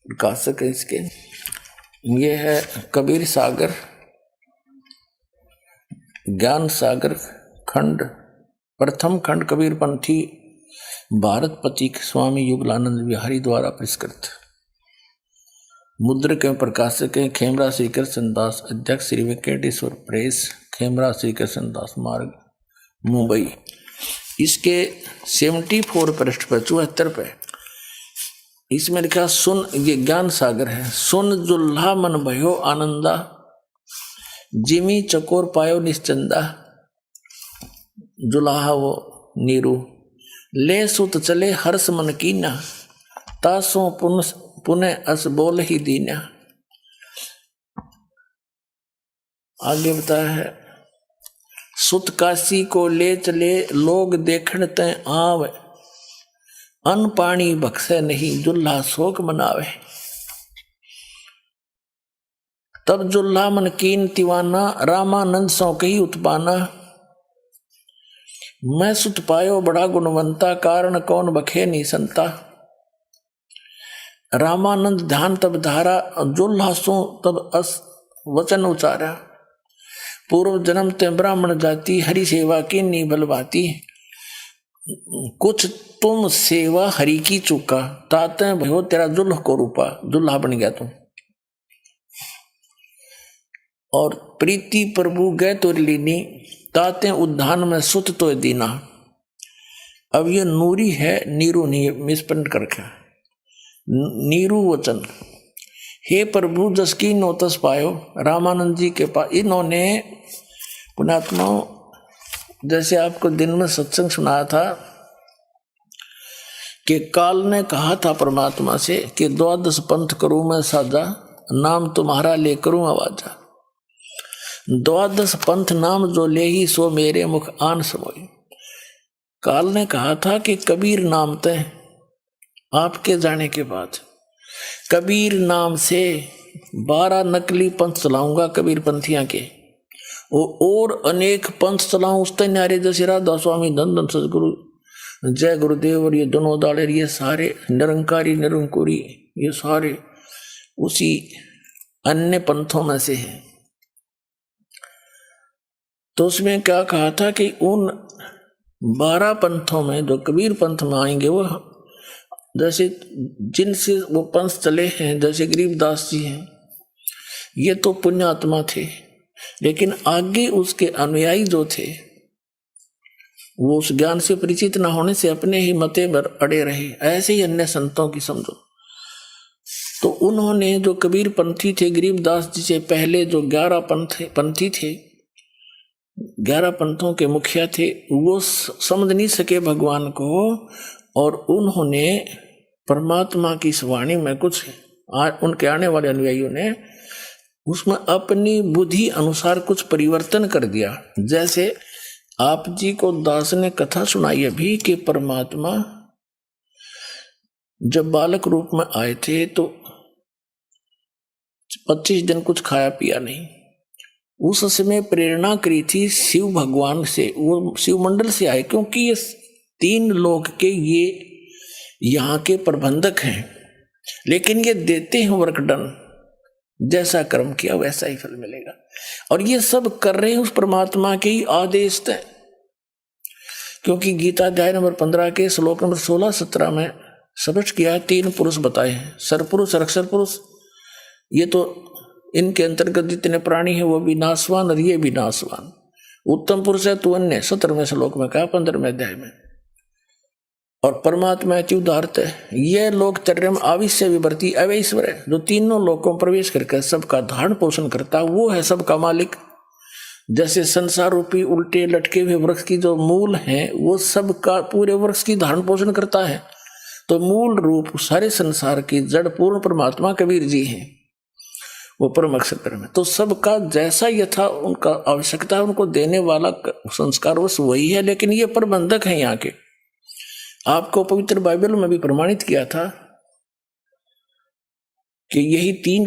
प्रकाशक है इसके। ये है कबीर सागर, ज्ञान सागर खंड, प्रथम खंड कबीरपंथी भारत पथिक स्वामी युगलानंद बिहारी द्वारा पुरस्कृत। मुद्रक एवं प्रकाशक हैं खेमरा श्री कृष्ण दास, अध्यक्ष श्री वेंकटेश्वर प्रेस, खेमरा श्री कृष्ण दास मार्ग, मुंबई। इसके 74 पृष्ठ पर 74 पे इसमें लिखा, सुन, ये ज्ञान सागर है। सुन जुल्हा मन भयो आनंदा, जिमी चकोर पायो निश्चंदा। जुल्हा वो नीरू, ले सुत चले हर्ष मन कीना, तासों पुनः अस बोल ही दीना। आगे बताया है, सुत काशी को ले चले लोग देखण तय आवे, अन्न पानी बख्शे नहीं जुल्हा शोक मनावे। तब जुल्हा मन कीन तिवाना, रामानंद सौ कही उत्पाना। मैं सुत पायो बड़ा गुणवंता, कारण कौन बखे नहीं संता। रामानंद ध्यान तब धारा, जुल्हा सो तब अस वचन उचारा। पूर्व जन्म ते ब्राह्मण जाति, हरि सेवा की नी बलवाती। कुछ तुम सेवा हरि की चुका, ताते भयो तेरा जुल्ह को रूपा। जुल्हा बन गया तुम, और प्रीति प्रभु गए तो लीनी, ताते उद्धान में सुत तो दीना। अब ये नूरी है, नीरू नहीं, मिसप्रिंट कर रखा, नीरू वचन। हे प्रभु जस की नोतस पायो, रामानंद जी के पास इन्होंने पुण्यात्माओं, जैसे आपको दिन में सत्संग सुनाया था कि काल ने कहा था परमात्मा से कि 12 पंथ करूं मैं साजा, नाम तुम्हारा ले करूं आवाजा। 12 पंथ नाम जो ले ही, सो मेरे मुख आन समोई। काल ने कहा था कि कबीर नाम तय, आपके जाने के बाद कबीर नाम से 12 नकली पंथ चलाऊंगा कबीर पंथियां के, और अनेक पंथ चलाऊं उस न्यारे, जैसे राधा स्वामी, धन धन सदगुरु, जय गुरुदेव, और ये दोनों दाड़े, ये सारे निरंकारी निरंकुरी, ये सारे उसी अन्य पंथों में से है। तो उसमें क्या कहा था कि उन 12 पंथों में जो कबीर पंथ में आएंगे, वो जैसे जिनसे वो पंथ चले हैं, जैसे गरीबदास जी हैं, ये तो पुण्यात्मा थे, लेकिन आगे उसके अनुयायी जो थे वो उस ज्ञान से परिचित न होने से अपने ही मते पर अड़े रहे। ऐसे ही अन्य संतों की समझो। तो उन्होंने जो कबीर पंथी थे, गरीबदास जी से पहले जो 11 पंथी थे, 11 पंथों के मुखिया थे, वो समझ नहीं सके भगवान को, और उन्होंने परमात्मा की इस वाणी में कुछ उनके आने वाले अनुयायियों ने उसमें अपनी बुद्धि अनुसार कुछ परिवर्तन कर दिया। जैसे आप जी को दास ने कथा सुनाई अभी कि परमात्मा जब बालक रूप में आए थे तो 25 दिन कुछ खाया पिया नहीं। उस समय प्रेरणा करी थी शिव भगवान से, वो शिव मंडल से आए, क्योंकि ये 3 लोक के ये यहाँ के प्रबंधक हैं, लेकिन ये देते हैं वर्कडन, जैसा कर्म किया वैसा ही फल मिलेगा। और ये सब कर रहे हैं उस परमात्मा के ही आदेश से, क्योंकि गीता अध्याय नंबर 15 के श्लोक नंबर 16-17 में स्पष्ट किया है, 3 पुरुष बताए हैं, सरपुरुष, अक्षर पुरुष। ये तो इनके अंतर्गत जितने प्राणी हैं वो भी नाशवान और ये भी नाशवान। उत्तम पुरुष है तो अन्य 17वें श्लोक में कहा, 15वें अध्याय में। और परमात्मा अति उदारत है, यह लोक चर्यम आविश्य विवर्ती अवैश्वर है, जो तीनों लोकों में प्रवेश करके सबका धारण पोषण करता है, वो है सबका मालिक। जैसे संसार रूपी उल्टे लटके हुए वृक्ष की जो मूल हैं वो सबका पूरे वृक्ष की धारण पोषण करता है, तो मूल रूप सारे संसार की जड़ पूर्ण परमात्मा कबीर जी हैं, वो परम अक्षर परम है। तो सबका जैसा यथा उनका आवश्यकता है उनको देने वाला संस्कार वश वही है, लेकिन ये प्रबंधक है यहाँ के। आपको पवित्र बाइबल में भी प्रमाणित किया था कि यही 3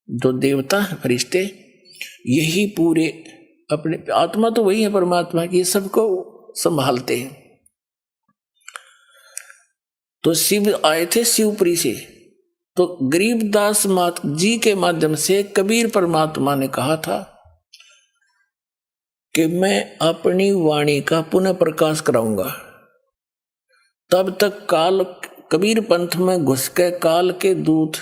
जो देवता है, फरिश्ते, यही पूरे अपने आत्मा तो वही है परमात्मा की, सबको संभालते हैं। तो शिव आए थे शिवपुरी से, तो गरीबदास मात जी के माध्यम से कबीर परमात्मा ने कहा था कि मैं अपनी वाणी का पुनः प्रकाश कराऊंगा। तब तक काल कबीर पंथ में घुस के काल के दूत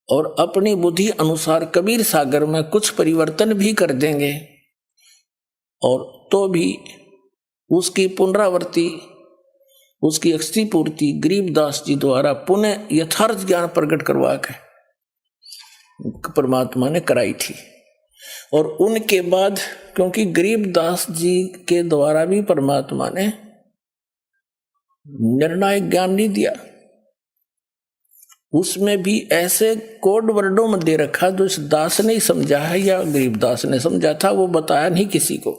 और अपनी बुद्धि अनुसार कबीर सागर में कुछ परिवर्तन भी कर देंगे, और तो भी उसकी पुनरावृत्ति, उसकी अक्षी पूर्ति गरीबदास जी द्वारा पुनः यथार्थ ज्ञान प्रकट करवा के परमात्मा ने कराई थी। और उनके बाद क्योंकि गरीबदास जी के द्वारा भी परमात्मा ने निर्णायक ज्ञान नहीं दिया, उसमें भी ऐसे कोड वर्डों में दे रखा जो इस दास ने समझा है या गरीबदास ने समझा था, वो बताया नहीं किसी को।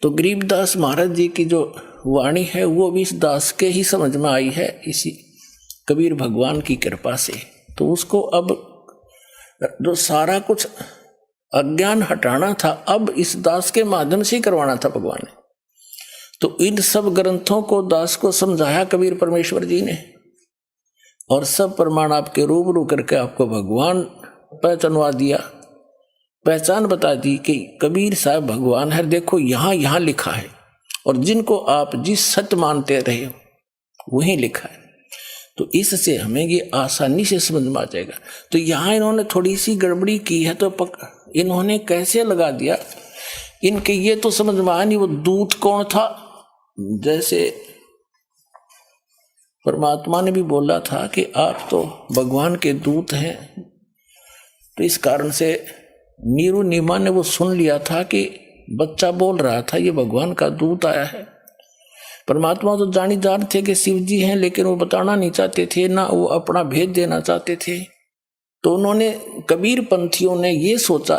तो गरीबदास महाराज जी की जो वाणी है वो भी इस दास के ही समझ में आई है, इसी कबीर भगवान की कृपा से। तो उसको अब जो सारा कुछ अज्ञान हटाना था, अब इस दास के माध्यम से ही करवाना था भगवान ने। तो इन सब ग्रंथों को दास को समझाया कबीर परमेश्वर जी ने, और सब प्रमाण आपके रूबरू करके आपको भगवान पहचानवा दिया, पहचान बता दी कि कबीर साहब भगवान है। देखो यहाँ यहाँ लिखा है, और जिनको आप जिस सत्य मानते रहे हो वहीं लिखा है। तो इससे हमें ये आसानी से समझ में आ जाएगा। तो यहाँ इन्होंने थोड़ी सी गड़बड़ी की है, तो इन्होंने कैसे लगा दिया, इनके ये तो समझ में आया नहीं वो दूत कौन था। जैसे परमात्मा ने भी बोला था कि आप तो भगवान के दूत हैं, तो इस कारण से नीरू नीमा ने वो सुन लिया था कि बच्चा बोल रहा था ये भगवान का दूत आया है। परमात्मा तो जानी जान थे कि शिव जी हैं, लेकिन वो बताना नहीं चाहते थे, ना वो अपना भेद देना चाहते थे। तो उन्होंने कबीर पंथियों ने ये सोचा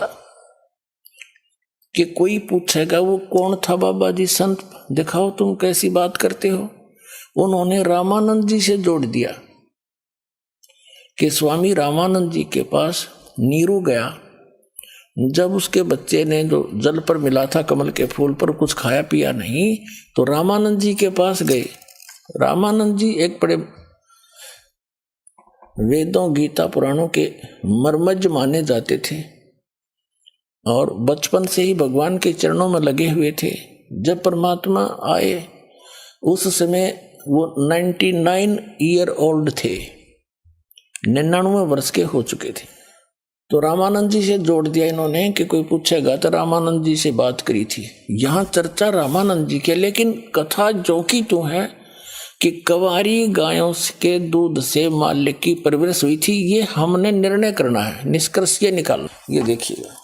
कि कोई पूछेगा वो कौन था बाबा जी, संत दिखाओ तुम कैसी बात करते हो। उन्होंने रामानंद जी से जोड़ दिया कि स्वामी रामानंद जी के पास नीरू गया, जब उसके बच्चे ने जो जल पर मिला था कमल के फूल पर कुछ खाया पिया नहीं, तो रामानंद जी के पास गए। रामानंद जी एक बड़े वेदों गीता पुराणों के मर्मज्ञ माने जाते थे, और बचपन से ही भगवान के चरणों में लगे हुए थे। जब परमात्मा आए उस समय वो 99 ईयर ओल्ड थे, 99 वर्ष के हो चुके थे। तो रामानंद जी से जोड़ दिया इन्होंने कि कोई पूछेगा तो रामानंद जी से बात करी थी। यहाँ चर्चा रामानंद जी के, लेकिन कथा जो की तू है कि कंवारी गायों के दूध से मालिक की परवरिश हुई थी, ये हमने निर्णय करना है, निष्कर्ष ये निकालना। ये देखिएगा,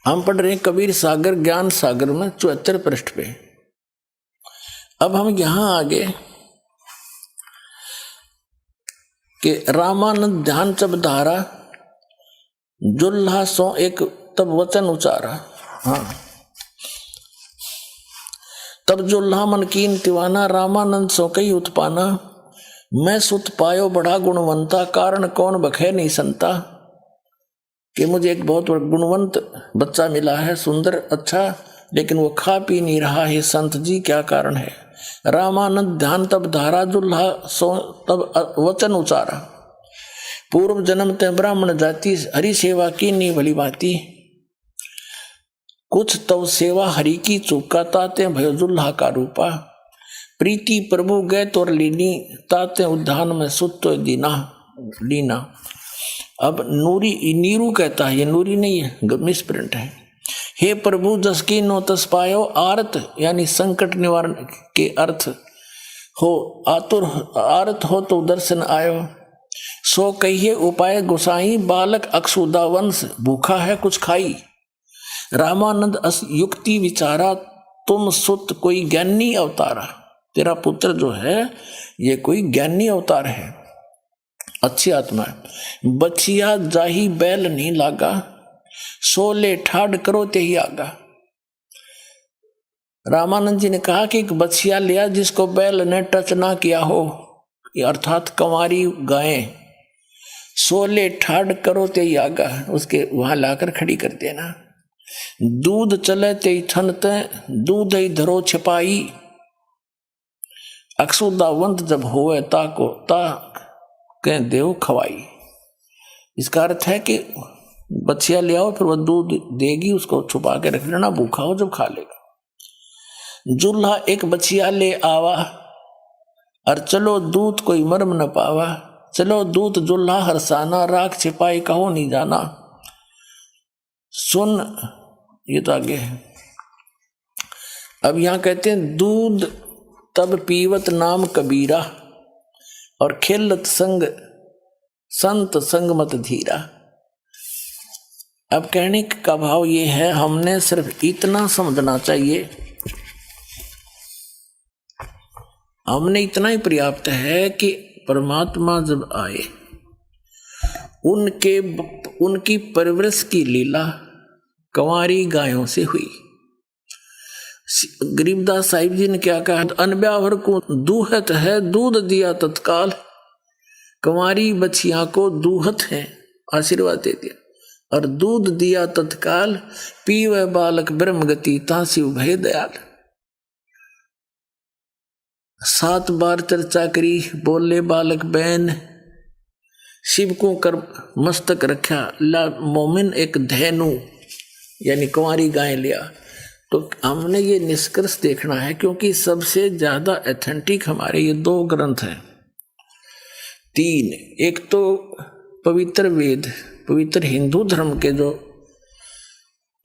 हम पढ़ रहे हैं कबीर सागर ज्ञान सागर में 74 पृष्ठ पे। अब हम यहां आगे कि रामानंद ध्यान तब धारा जुल्हा सो एक तब वचन उचारा। हाँ, तब जुल्हा मन कीन तिवाना, रामानंद सो कई उत्पाना, मैं सुत पायो बड़ा गुणवंता, कारण कौन बखे नहीं संता। कि मुझे एक बहुत गुणवंत बच्चा मिला है, सुंदर अच्छा, लेकिन वो खा पी नहीं रहा है, संत जी क्या कारण है। रामानंद ध्यान तब धारा, जुल्हा सो तब वचन उचारा, पूर्व जन्म ते ब्राह्मण जाति, हरि सेवा की नी भली भांति, कुछ तव सेवा हरि की चूका, ताते भयो जुल्हा का रूपा, प्रीति प्रभु गए तोर लीनी, ताते उद्यान में सुतो दीना लीना। अब नूरी नीरू कहता है, ये नूरी नहीं है, मिसप्रिंट है। हे प्रभु जस की नो तस पायो, आरत यानी संकट निवारण के अर्थ हो, आतुर आरत हो तो दर्शन आयो, सो कहिए उपाय गुसाई, बालक अक्षुदा वंश, भूखा है कुछ खाई। रामानंद अस युक्ति विचारा, तुम सुत कोई ज्ञानी अवतारा, तेरा पुत्र जो है ये कोई ज्ञानी अवतार है, अच्छी आत्मा है। बछिया जाही बैल नहीं लागा, सोले ठाड करो ते ही आगा। रामानंद जी ने कहा कि एक बछिया लिया जिसको बैल ने टच ना किया हो, अर्थात कंवारी गायें, सोले ठाड करो ते ही आगा, उसके वहां लाकर खड़ी कर देना। दूध चले ते ठनते, दूध ही धरो छिपाई, अक्षुदावंत जब होवे ताको ता कह देव खवाई। इसका अर्थ है कि बच्चिया ले आओ, फिर वह दूध देगी, उसको छुपा के रख लेना, भूखा हो जब खा लेगा। जुल्हा एक बच्चिया ले आवा, और चलो दूध कोई मर्म न पावा, चलो दूध जुल्हा हरसाना, राख छिपाई कहो नहीं जाना। सुन, ये तो आगे है। अब यहां कहते हैं दूध तब पीवत नाम कबीरा, और खेलत संग संत संग मत धीरा। अब कहने का भाव ये है, हमने सिर्फ इतना समझना चाहिए, हमने इतना ही पर्याप्त है कि परमात्मा जब आए, उनकी परवरिश की लीला कंवारी गायों से हुई। गरीबदास साहिब जी ने क्या कहा, अनब्यावर को दूहत है, दूध दिया तत्काल, कंवारी बछिया को दूहत है, आशीर्वाद दे दिया, और दूध दिया तत्काल, पीवे बालक ब्रह्म गति, तासी भय दयाल। 7 बार चर्चा करी, बोले बालक बैन, शिव को कर मस्तक रखा, ला मोमिन एक धैनु यानी कुंवारी गाय लिया। तो हमने ये निष्कर्ष देखना है, क्योंकि सबसे ज्यादा ऑथेंटिक हमारे ये 2 ग्रंथ हैं, 3, एक तो पवित्र वेद, पवित्र हिंदू धर्म के जो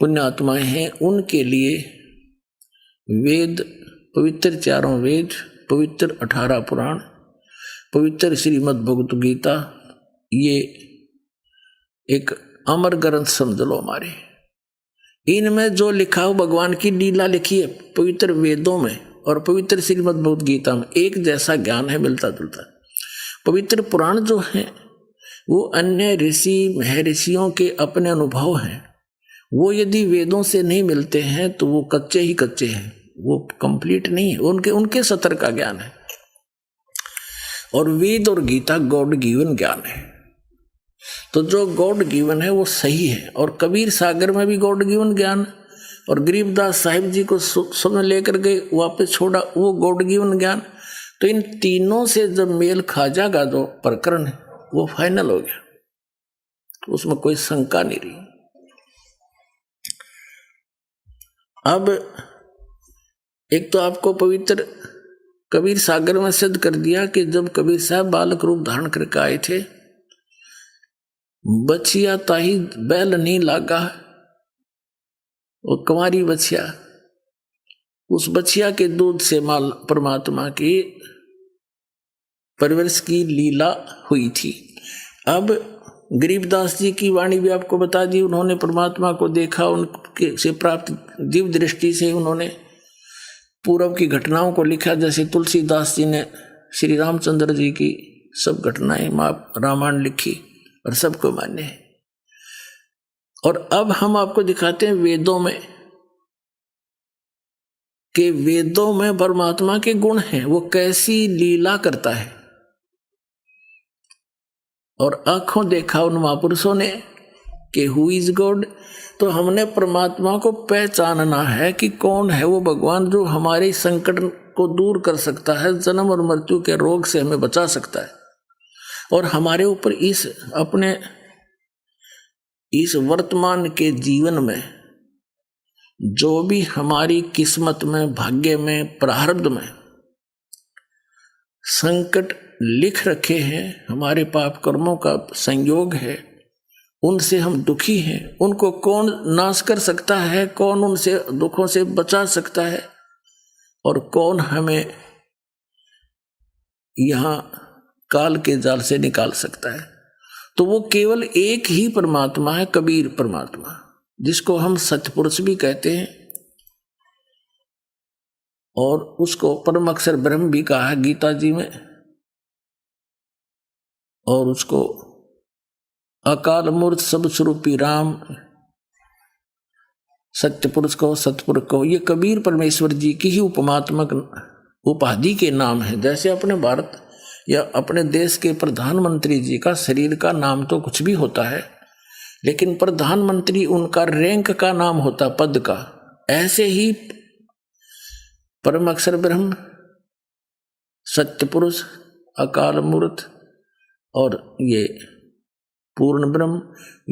पुण्यात्माएं हैं उनके लिए वेद, पवित्र 4 वेद, पवित्र 18 पुराण, पवित्र श्रीमद् भगवत गीता, ये एक अमर ग्रंथ समझ लो हमारे। इनमें जो लिखा हो भगवान की लीला लिखी है पवित्र वेदों में और पवित्र श्रीमद् भगवत गीता में, एक जैसा ज्ञान है, मिलता जुलता। पवित्र पुराण जो है वो अन्य ऋषि महर्षियों के अपने अनुभव हैं, वो यदि वेदों से नहीं मिलते हैं तो वो कच्चे ही कच्चे हैं, वो कंप्लीट नहीं है, उनके सतर का ज्ञान है। और वेद और गीता गॉड गिवन ज्ञान है, तो जो गॉड गिवन है वो सही है। और कबीर सागर में भी गॉड गिवन ज्ञान, और गरीबदास साहिब जी को समय लेकर गए वापस छोड़ा, वो गॉड गिवन ज्ञान। तो इन तीनों से जब मेल खा जाएगा जो प्रकरण है वो फाइनल हो गया, तो उसमें कोई शंका नहीं रही। अब एक तो आपको पवित्र कबीर सागर में सिद्ध कर दिया कि जब कबीर साहब बालक रूप धारण करके आए थे, बछिया ताही बैल नहीं लागा, वो कुंवारी बछिया उस बछिया के दूध से माल परमात्मा की परवरिश की लीला हुई थी। अब गरीबदास जी की वाणी भी आपको बता दी। उन्होंने परमात्मा को देखा, उनके से प्राप्त दिव्य दृष्टि से उन्होंने पूर्व की घटनाओं को लिखा। जैसे तुलसीदास जी ने श्री रामचंद्र जी की सब घटनाएं रामायण लिखी और सबको मान्य है। और अब हम आपको दिखाते हैं वेदों में कि वेदों में परमात्मा के गुण हैं, वो कैसी लीला करता है। और आंखों देखा उन महापुरुषों ने कि हु इज गॉड। तो हमने परमात्मा को पहचानना है कि कौन है वो भगवान जो हमारे संकट को दूर कर सकता है, जन्म और मृत्यु के रोग से हमें बचा सकता है और हमारे ऊपर इस वर्तमान के जीवन में जो भी हमारी किस्मत में, भाग्य में, प्रारब्ध में संकट लिख रखे हैं, हमारे पाप कर्मों का संयोग है, उनसे हम दुखी हैं, उनको कौन नाश कर सकता है, कौन उनसे दुखों से बचा सकता है और कौन हमें यहाँ काल के जाल से निकाल सकता है। तो वो केवल एक ही परमात्मा है, कबीर परमात्मा, जिसको हम सतपुरुष भी कहते हैं और उसको परम अक्षर ब्रह्म भी कहा है गीता जी में। और उसको अकाल मूर्त सब स्वरूपी राम, सत्य पुरुष को, सतपुरुष को, ये कबीर परमेश्वर जी की ही उपमात्मक उपाधि के नाम है। जैसे अपने भारत या अपने देश के प्रधानमंत्री जी का शरीर का नाम तो कुछ भी होता है, लेकिन प्रधानमंत्री उनका रैंक का नाम होता, पद का। ऐसे ही परम अक्षर ब्रह्म, सत्य पुरुष, अकाल मूर्त और ये पूर्ण ब्रह्म,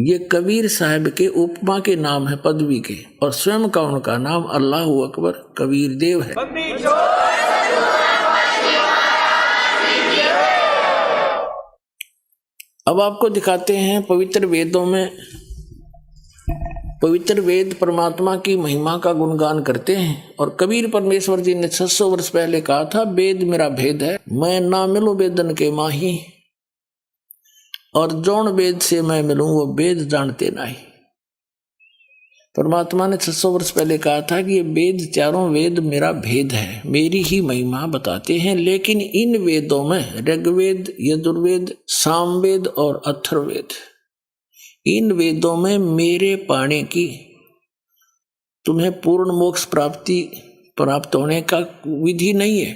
ये कबीर साहब के उपमा के नाम है, पदवी के। और स्वयं का उनका नाम अल्लाह अकबर कबीर देव है। अब आपको दिखाते हैं पवित्र वेदों में, पवित्र वेद परमात्मा की महिमा का गुणगान करते हैं। और कबीर परमेश्वर जी ने 600 वर्ष पहले कहा था, वेद मेरा भेद है, मैं ना मिलूं वेदन के माही, और जौन वेद से मैं मिलूं वो वेद जानते नहीं। परमात्मा ने 600 वर्ष पहले कहा था कि ये वेद, चारों वेद मेरा भेद है, मेरी ही महिमा बताते हैं। लेकिन इन वेदों में ऋग्वेद, यजुर्वेद, सामवेद और अथर्ववेद, इन वेदों में मेरे पाने की, तुम्हें पूर्ण मोक्ष प्राप्त होने का विधि नहीं है।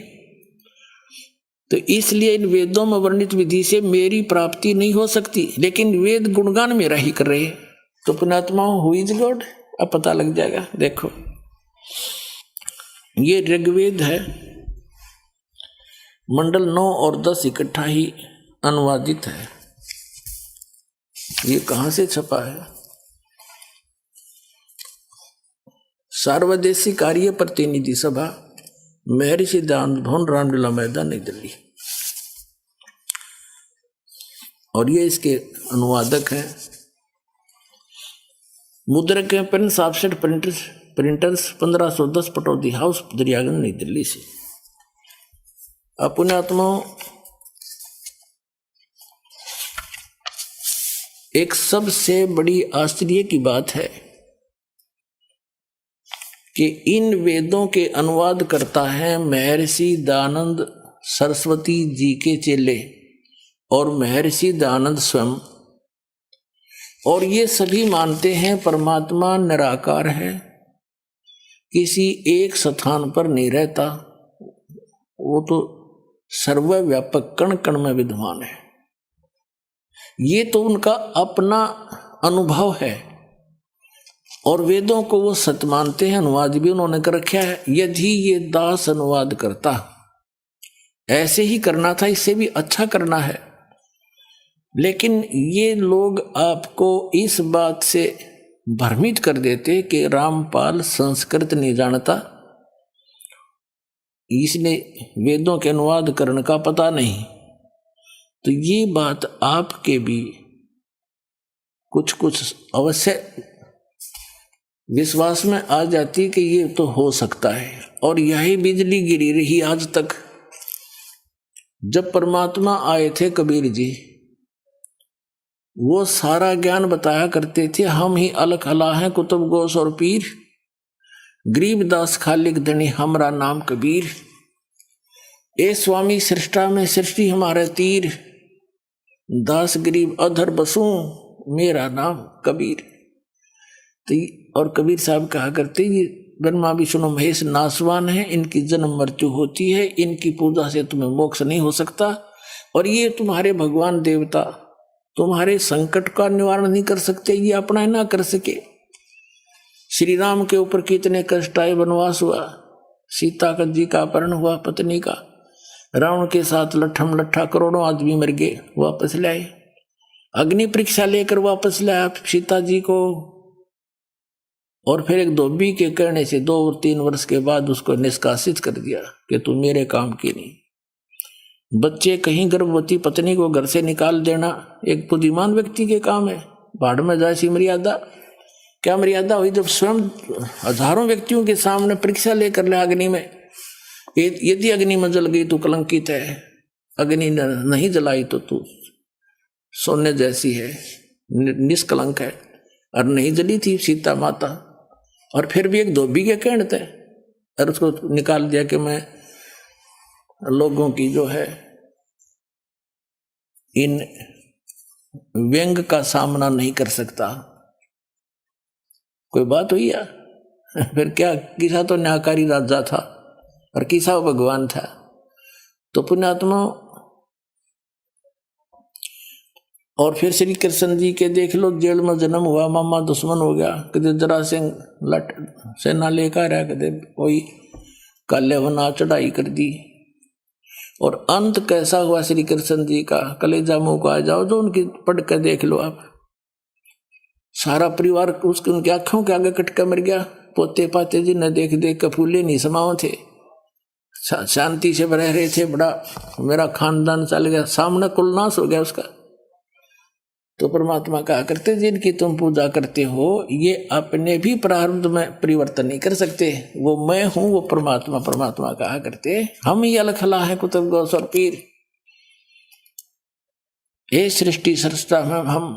तो इसलिए इन वेदों में वर्णित विधि से मेरी प्राप्ति नहीं हो सकती। लेकिन वेद गुणगान मेरा ही कर रहे हैं। तो पुण्यात्मा हु इज गॉड अब पता लग जाएगा। देखो, ये ऋग्वेद है, मंडल 9 और 10 इकट्ठा ही अनुवादित है। ये कहां से छपा है? सार्वदेशी कार्य प्रतिनिधि सभा, महर्षि दयानंद भवन, रामलीला मैदान, नई दिल्ली। और ये इसके अनुवादक हैं। मुद्रक हैं pen offset printers 1510 Pataudi house, Daryaganj, Nai Delhi से। अपने आत्माओं, एक सबसे बड़ी आश्चर्य की बात है कि इन वेदों के अनुवाद करता है महर्षि दयानंद सरस्वती जी के चेले और महर्षि दयानंद स्वयं। और ये सभी मानते हैं परमात्मा निराकार है, किसी एक स्थान पर नहीं रहता, वो तो सर्वव्यापक कण कण में विद्यमान है। ये तो उनका अपना अनुभव है और वेदों को वो सत्य मानते हैं। अनुवाद भी उन्होंने कर रखा है। यदि ये दास अनुवाद करता, ऐसे ही करना था, इससे भी अच्छा करना है। लेकिन ये लोग आपको इस बात से भ्रमित कर देते कि रामपाल संस्कृत नहीं जानता, इसने वेदों के अनुवाद करने का पता नहीं। तो ये बात आपके भी कुछ अवश्य विश्वास में आ जाती कि ये तो हो सकता है। और यही बिजली गिरी रही आज तक। जब परमात्मा आए थे कबीर जी, वो सारा ज्ञान बताया करते थे। हम ही अलख अला हैं कुतुब गोस और पीर, गरीबदास खालिक धनी हमरा नाम कबीर। ए स्वामी सृष्टा में सृष्टि हमारे तीर, दास गरीब अधर बसूं मेरा नाम कबीर। तो और कबीर साहब कहा करते, ये ब्रह्मा विष्णु महेश नासवान है, इनकी जन्म मृत्यु होती है, इनकी पूजा से तुम्हें मोक्ष नहीं हो सकता। और ये तुम्हारे भगवान देवता तुम्हारे संकट का निवारण नहीं कर सकते, ये अपना ना कर सके। श्री राम के ऊपर कितने कष्ट आए, वनवास हुआ, सीता का जी का अपहरण हुआ, पत्नी का, रावण के साथ लट्ठम लट्ठा करोड़ों आदमी मर गए, वापस लाए, अग्नि परीक्षा लेकर वापस लाया सीता जी को। और फिर एक धोबी के कहने से 2 और 3 वर्ष के बाद उसको निष्कासित कर दिया कि तू मेरे काम की नहीं। बच्चे कहीं गर्भवती पत्नी को घर से निकाल देना एक बुद्धिमान व्यक्ति के काम है। भाड़ में जाए सी मर्यादा, क्या मर्यादा हुई जब स्वयं हजारों व्यक्तियों के सामने परीक्षा लेकर ले अग्नि में। यदि अग्नि में जल गई तो कलंकित है, अग्नि नहीं जलाई तो तू सोने जैसी है, निष्कलंक है। और नहीं जली थी सीता माता, और फिर भी एक धोबी के कहने थे, और उसको निकाल दिया कि मैं लोगों की जो है इन व्यंग का सामना नहीं कर सकता। कोई बात हुई या फिर क्या, किसा तो न्यायकारी राजा था और किसा भगवान था। तो पुण्यात्मा, और फिर श्री कृष्ण जी के देख लो, जेल में जन्म हुआ, मामा दुश्मन हो गया, कदे जरासिंह लट सेना लेकर आया, कदे कोई काले बना चढ़ाई कर दी। और अंत कैसा हुआ श्री कृष्ण जी का, कलेजा मुंह को आ जाओ, जो उनकी पढ़ कर देख लो आप। सारा परिवार उसके उनकी आंखों के आगे कटका मर गया। पोते पाते जी न देख देख के फूले नहीं समाओ थे, शांति से रह रहे थे, बड़ा मेरा खानदान चल गया, सामने कुलनाश हो गया उसका। तो परमात्मा कहा करते, जिनकी तुम पूजा करते हो ये अपने भी प्रारब्ध में परिवर्तन नहीं कर सकते, वो मैं हूं, वो परमात्मा। परमात्मा कहा करते, हम ही अलखला है कुतुब गौस और पीर। ये सृष्टि सृष्टा में हम,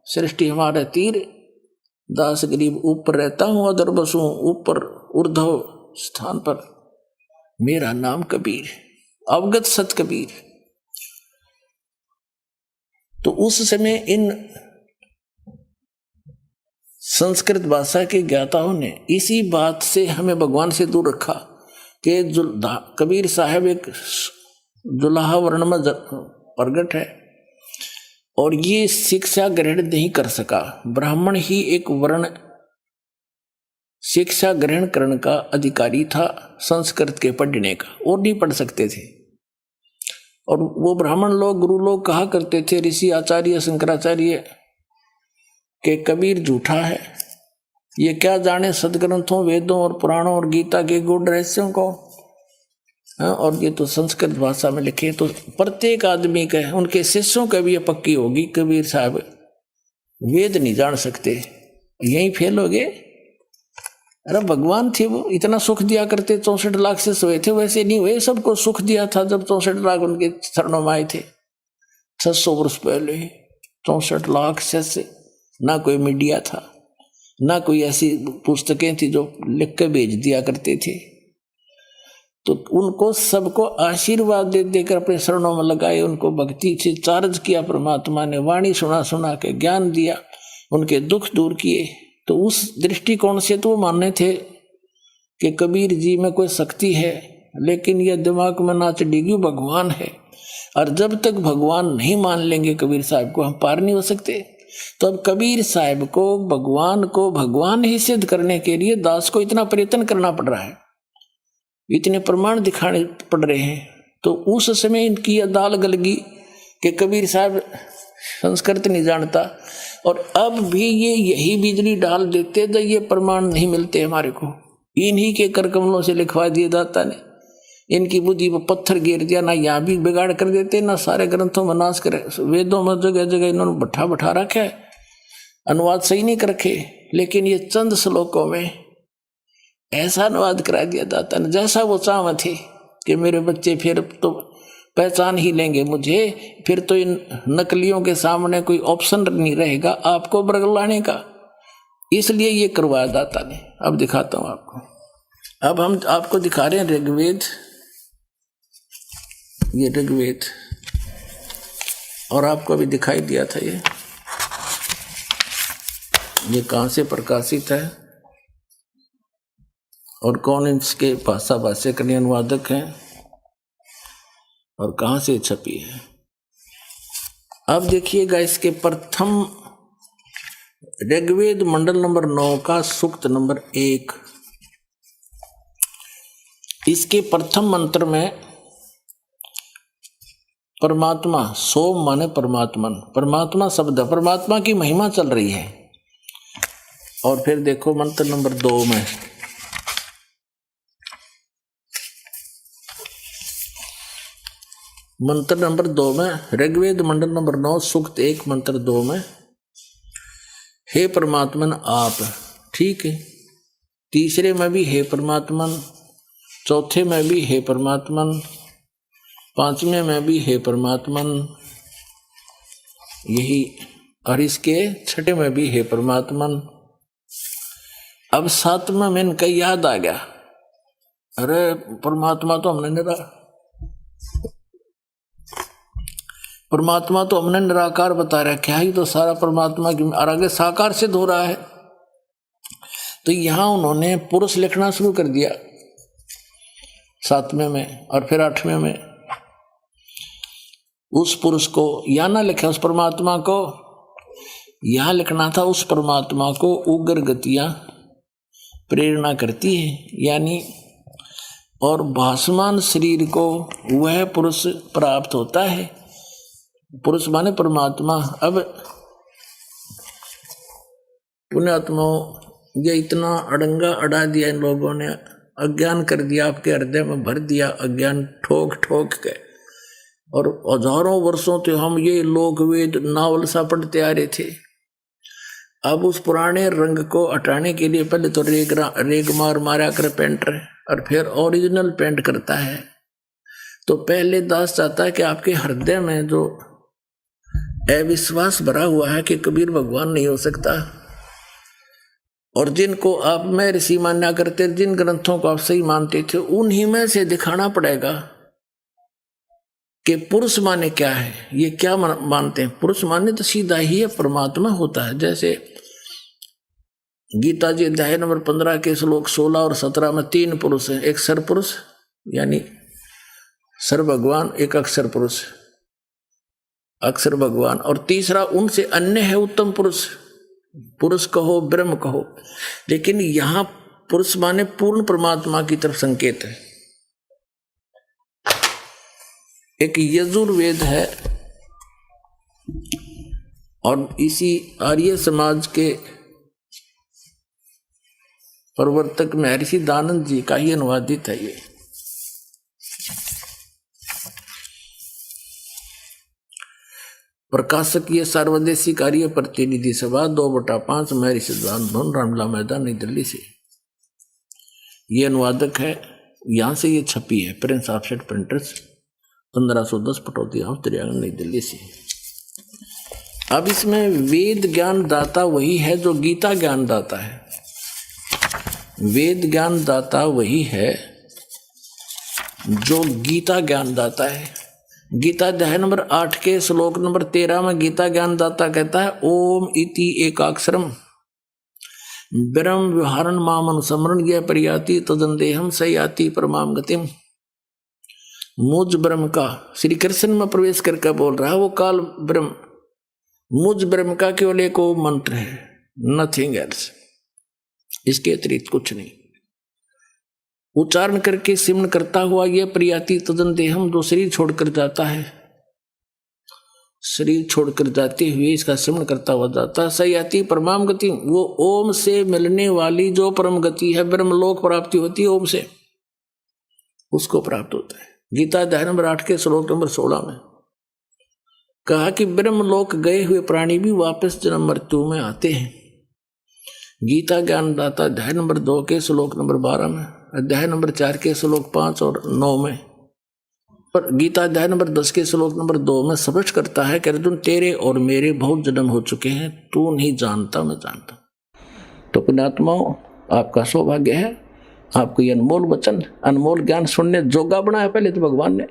सृष्टि हमारे तीर, दास गरीब ऊपर रहता हूं, अदर बसूं ऊपर ऊर्ध्व स्थान पर, मेरा नाम कबीर, अवगत सत कबीर। तो उस समय इन संस्कृत भाषा के ज्ञाताओं ने इसी बात से हमें भगवान से दूर रखा कि कबीर साहब एक जुलाहा वर्ण में प्रगट है और ये शिक्षा ग्रहण नहीं कर सका। ब्राह्मण ही एक वर्ण शिक्षा ग्रहण करने का अधिकारी था, संस्कृत के पढ़ने का, और नहीं पढ़ सकते थे। और वो ब्राह्मण लोग, गुरु लोग कहा करते थे, ऋषि आचार्य शंकराचार्य, के कबीर झूठा है, ये क्या जाने सदग्रंथों वेदों और पुराणों और गीता के गूढ़ रहस्यों को। और ये तो संस्कृत भाषा में लिखे, तो प्रत्येक आदमी का, उनके शिष्यों का भी ये पक्की होगी, कबीर साहब वेद नहीं जान सकते, यहीं फेल हो गए। अरे भगवान थे वो, इतना सुख दिया करते, 64 लाख से हुए थे, वैसे नहीं हुए, सबको सुख दिया था जब 64 लाख उनके चरणों में आए थे 600 वर्ष पहले। 64 लाख से ना कोई मीडिया था, ना कोई ऐसी पुस्तकें थी जो लिख के भेज दिया करते थे। तो उनको सबको आशीर्वाद दे देकर अपने शरणों में लगाए, उनको भक्ति से चार्ज किया परमात्मा ने, वाणी सुना सुना के ज्ञान दिया, उनके दुख दूर किए। तो उस दृष्टिकोण से तो वो मानने थे कि कबीर जी में कोई शक्ति है, लेकिन यह दिमाग में ना चढ़ेगी भगवान है। और जब तक भगवान नहीं मान लेंगे कबीर साहब को, हम पार नहीं हो सकते। तो अब कबीर साहब को भगवान ही सिद्ध करने के लिए दास को इतना प्रयत्न करना पड़ रहा है, इतने प्रमाण दिखाने पड़ रहे हैं। तो उस समय इनकी दाल गल गई कि कबीर साहब संस्कृत नहीं जानता, और अब भी ये यही बिजली डाल देते तो ये प्रमाण नहीं मिलते हमारे को। इन्हीं के कर कमलों से लिखवा दिए दाता ने, इनकी बुद्धि पर पत्थर गिर दिया, ना यहाँ भी बिगाड़ कर देते, ना सारे ग्रंथों में नाश करे। वेदों में जगह जगह इन्होंने बैठा रखा है, अनुवाद सही नहीं कर रखे, लेकिन ये चंद श्लोकों में ऐसा अनुवाद करा दिया दाता ने जैसा वो चाह थे कि मेरे बच्चे फिर तो पहचान ही लेंगे मुझे, फिर तो इन नकलियों के सामने कोई ऑप्शन नहीं रहेगा आपको बरगलाने का। इसलिए ये करवाया दाता ने। अब दिखाता हूं आपको। अब हम आपको दिखा रहे हैं ऋग्वेद, ये ऋग्वेद, और आपको अभी दिखाई दिया था ये कहां से प्रकाशित है और कौन इसके भाषा भाष्यकारी अनुवादक हैं और कहां से छपी है। अब देखिएगा इसके प्रथम ऋग्वेद मंडल नंबर 9 का सूक्त नंबर 1, इसके प्रथम मंत्र में परमात्मा, सोम माने परमात्मन, परमात्मा शब्द, परमात्मा की महिमा चल रही है। और फिर देखो मंत्र नंबर 2 में मंत्र नंबर 2 में ऋग्वेद मंडल नंबर 9 सूक्त 1 मंत्र 2 में हे परमात्मन आप, ठीक है। तीसरे में भी हे परमात्मन, चौथे में भी हे परमात्मन, पांचवें में भी हे परमात्मन, यही, और इसके छठे में भी हे परमात्मन। अब सातवें में इनका याद आ गया, अरे परमात्मा तो हमने निराकार बता रखा है, तो सारा परमात्मा की और आगे साकार सिद्ध हो रहा है। तो यहां उन्होंने पुरुष लिखना शुरू कर दिया 7वें में, और फिर 8वें में उस पुरुष को या ना लिखा, उस परमात्मा को यहां लिखना था, उस परमात्मा को उग्र गतियां प्रेरणा करती है, यानी और भासमान शरीर को वह पुरुष प्राप्त होता है। पुरुष माने परमात्मा। अब पुण्यात्माओं, ये इतना अड़ंगा अड़ा दिया इन लोगों ने, अज्ञान कर दिया, आपके हृदय में भर दिया अज्ञान ठोक ठोक के, और हजारों वर्षों से हम ये लोक वेद नावल सा पढ़ते आ रहे थे। अब उस पुराने रंग को हटाने के लिए पहले तो रेग मारा कर पेंटर, और फिर ओरिजिनल पेंट करता है। तो पहले दास चाहता है कि आपके हृदय में जो अविश्वास भरा हुआ है कि कबीर भगवान नहीं हो सकता, और जिनको आप मैं ऋषि मान्या करते, जिन ग्रंथों को आप सही मानते थे, उन्हीं में से दिखाना पड़ेगा कि पुरुष माने क्या है, ये क्या मानते हैं। पुरुष माने तो सीधा ही है परमात्मा होता है। जैसे गीता जी अध्याय नंबर 15 के श्लोक 16 और 17 में 3 पुरुष हैं, एक सर पुरुष यानी सर भगवान, एक अक्षर पुरुष अक्षर भगवान, और तीसरा उनसे अन्य है उत्तम पुरुष, पुरुष कहो ब्रह्म कहो। लेकिन यहां पुरुष माने पूर्ण परमात्मा की तरफ संकेत है। एक यजुर्वेद है, और इसी आर्य समाज के प्रवर्तक महर्षि दानंद जी का ही अनुवादित है ये। प्रकाशक ये सार्वदेशी कार्य प्रतिनिधि सभा 2/5 महर्षि दानंद भवन, रामला मैदान, नई दिल्ली से ये अनुवादक है। यहां से ये छपी है, prince offset printers, 1510 Pataudi house, त्रियागन, नई दिल्ली से। अब इसमें वेद ज्ञान दाता वही है जो गीता ज्ञान दाता है। वेद ज्ञान दाता वही है जो गीता ज्ञान दाता है। गीता अध्याय नंबर 8 के श्लोक नंबर 13 में गीता ज्ञान दाता कहता है, ओम इति एकाक्षरम ब्रह्म विहारण माम अनुसमरण यह परियाति तदंदेहम सयाति परमाम गतिम। मुझ ब्रह्म का, श्री कृष्ण में प्रवेश करके बोल रहा है वो काल ब्रह्म, मुझ ब्रह्म का केवल एक मंत्र है, नथिंग एल्स, इसके अतिरिक्त कुछ नहीं। उच्चारण करके सिमरण करता हुआ यह प्रियाति तदन देहम, जो शरीर छोड़कर जाता है, शरीर छोड़कर जाते हुए इसका सिमरण करता हुआ जाता है। सयाति परमाम गति, वो ओम से मिलने वाली जो परम गति है, ब्रह्मलोक प्राप्ति होती है ओम से, उसको प्राप्त होता है। गीता अध्याय नंबर 8 के श्लोक नंबर 16 में कहा कि ब्रह्मलोक गए हुए प्राणी भी वापस जन्म मृत्यु में आते हैं। गीता ज्ञानदाता अध्याय नंबर 2 के श्लोक नंबर 12 में, अध्याय नंबर 4 के श्लोक 5 और 9 में, और गीता अध्याय नंबर 10 के श्लोक नंबर 2 में स्पष्ट करता है कि अर्जुन तेरे और मेरे बहुत जन्म हो चुके हैं, तू नहीं जानता, मैं जानता। तो पुण्यात्माओं, आपका सौभाग्य है, आपको ये अनमोल वचन, अनमोल ज्ञान सुनने जोगा बनाया। पहले तो भगवान ने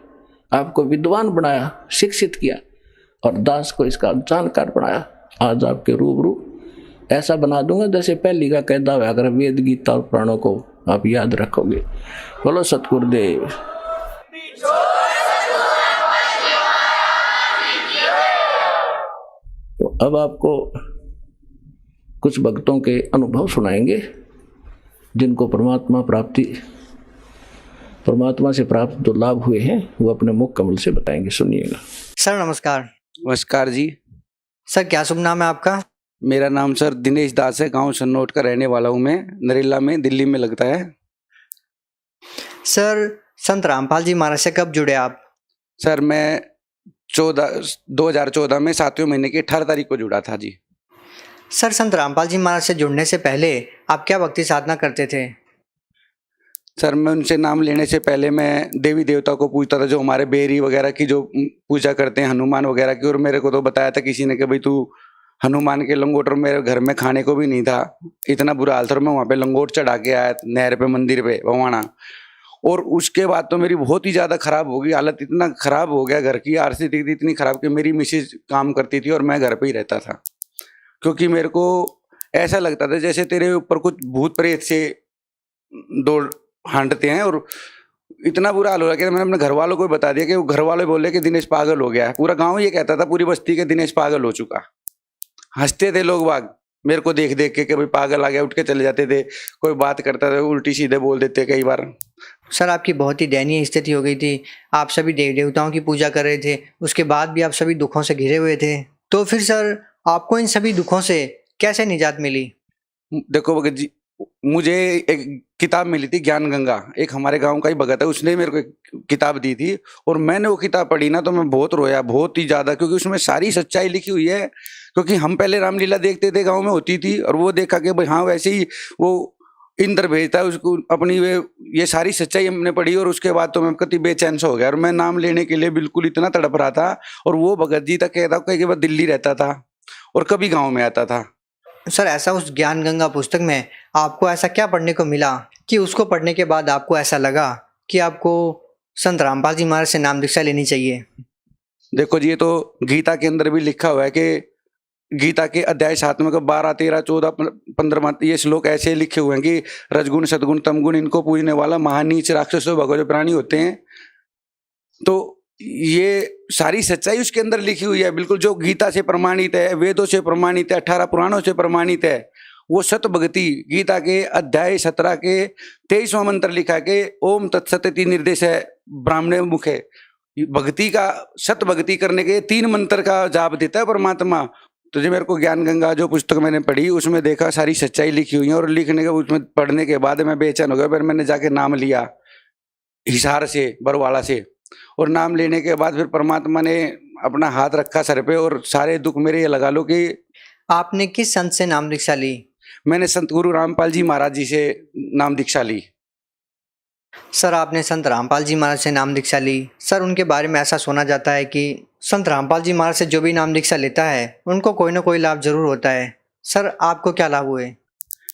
आपको विद्वान बनाया, शिक्षित किया, और दास को इसका जानकार बनाया। आज आपके रूबरू ऐसा बना दूंगा जैसे पहली का कहता हुआ, अगर वेद गीता और पुराणों को आप याद रखोगे। बोलो सतगुरुदेव। तो अब आपको कुछ भक्तों के अनुभव सुनाएंगे जिनको परमात्मा से प्राप्त जो लाभ हुए हैं वो अपने मुख कमल से बताएंगे। सुनिएगा। सर नमस्कार। नमस्कार जी। सर क्या शुभ नाम है आपका? मेरा नाम सर दिनेश दास है, गांव सन्नोट का रहने वाला हूं मैं, नरेला में, दिल्ली में लगता है। सर संत रामपाल जी महाराज से कब जुड़े आप? सर मैं 2014 में 7वें महीने की 18 तारीख को जुड़ा था जी। सर संत रामपाल जी महाराज से जुड़ने से पहले आप क्या भक्ति साधना करते थे? सर मैं उनसे नाम लेने से पहले मैं देवी देवता को पूजता था, जो हमारे बेरी वगैरह की जो पूजा करते हैं, हनुमान वगैरह की। और मेरे को तो बताया था किसी ने कि भाई तू हनुमान के लंगोट, और मेरे घर में खाने को भी नहीं था, इतना बुरा हाल था। मैं वहाँ पे लंगोट चढ़ा के आया नहर पे, मंदिर पे भवाना। और उसके बाद तो मेरी बहुत ही ज़्यादा खराब हो गई हालत, इतना खराब हो गया, घर की आर्थिक स्थिति इतनी खराब कि मेरी मिसेज काम करती थी और मैं घर पे ही रहता था, क्योंकि मेरे को ऐसा लगता था जैसे तेरे ऊपर कुछ भूत प्रेत से दौड़ हांटते हैं। और इतना बुरा हाल हो रहा कि मैंने अपने घर वालों को बता दिया कि वो घर वाले बोले कि दिनेश पागल हो गया है। पूरा गांव ये कहता था, पूरी बस्ती के दिनेश पागल हो चुका। हंसते थे लोग बाग मेरे को देख देख के कि भाई पागल आ गया, उठ के चले जाते थे। कोई बात करता था उल्टी सीधे बोल देते कई बार। सर आपकी बहुत ही दयनीय स्थिति हो गई थी, आप सभी देव देवताओं की पूजा कर रहे थे, उसके बाद भी आप सभी दुखों से घिरे हुए थे। तो फिर सर आपको इन सभी दुखों से कैसे निजात मिली? देखो भगत जी, मुझे एक किताब मिली थी, ज्ञान गंगा, एक हमारे गांव का ही भगत है, उसने मेरे को एक किताब दी थी। और मैंने वो किताब पढ़ी ना तो मैं बहुत रोया, बहुत ही ज्यादा, क्योंकि उसमें सारी सच्चाई लिखी हुई है। क्योंकि हम पहले रामलीला देखते थे, गांव में होती थी, और वो देखा कि भाई हाँ वैसे ही वो इंद्र भेजता है उसको अपनी, ये सारी सच्चाई हमने पढ़ी। और उसके बाद तो मैं कति बेचैन सा हो गया, और मैं नाम लेने के लिए बिल्कुल इतना तड़प रहा था। और वो भगत जी तक कहता कि वह दिल्ली रहता था और कभी गाँव में आता था। सर ऐसा उस ज्ञान गंगा पुस्तक में आपको ऐसा क्या पढ़ने को मिला कि उसको पढ़ने के बाद आपको ऐसा लगा कि आपको संत रामपाल जी महाराज से नाम दीक्षा लेनी चाहिए? देखो जी, ये तो गीता के अंदर भी लिखा हुआ है कि गीता के अध्याय 7 में 12, 13, 14, 15 ये श्लोक ऐसे लिखे हुए हैं कि रजगुण सदगुण तमगुण इनको पूजने वाला महानीच राक्षस भगवत प्राणी होते हैं। तो ये सारी सच्चाई उसके अंदर लिखी हुई है, बिल्कुल जो गीता से प्रमाणित है, वेदों से प्रमाणित है, 18 पुराणों से प्रमाणित है। वो सत भक्ति गीता के अध्याय 17 के 23वां मंत्र लिखा है कि ओम तत्सत निर्देश है ब्राह्मण मुखे। भक्ति का, सत भक्ति करने के 3 मंत्र का जाप देता है परमात्मा। तो जो मेरे को ज्ञान गंगा जो पुस्तक मैंने पढ़ी उसमें देखा सारी सच्चाई लिखी हुई है। और लिखने के उसमें पढ़ने के बाद मैं बेचैन हो गया। फिर मैंने जाके नाम लिया हिसार से, बरवाड़ा से, और नाम लेने के बाद फिर परमात्मा ने अपना हाथ रखा सर पे और सारे दुख मेरे ये लगा लो कि। आपने किस संत से नाम दीक्षा ली? मैंने संत गुरु रामपाल जी महाराज जी से नाम दीक्षा ली। सर आपने संत रामपाल जी महाराज से नाम दीक्षा ली। सर उनके बारे में ऐसा सुना जाता है कि संत रामपाल जी महाराज से जो भी नाम दीक्षा लेता है उनको कोई ना कोई लाभ जरूर होता है। सर आपको क्या लाभ हुए?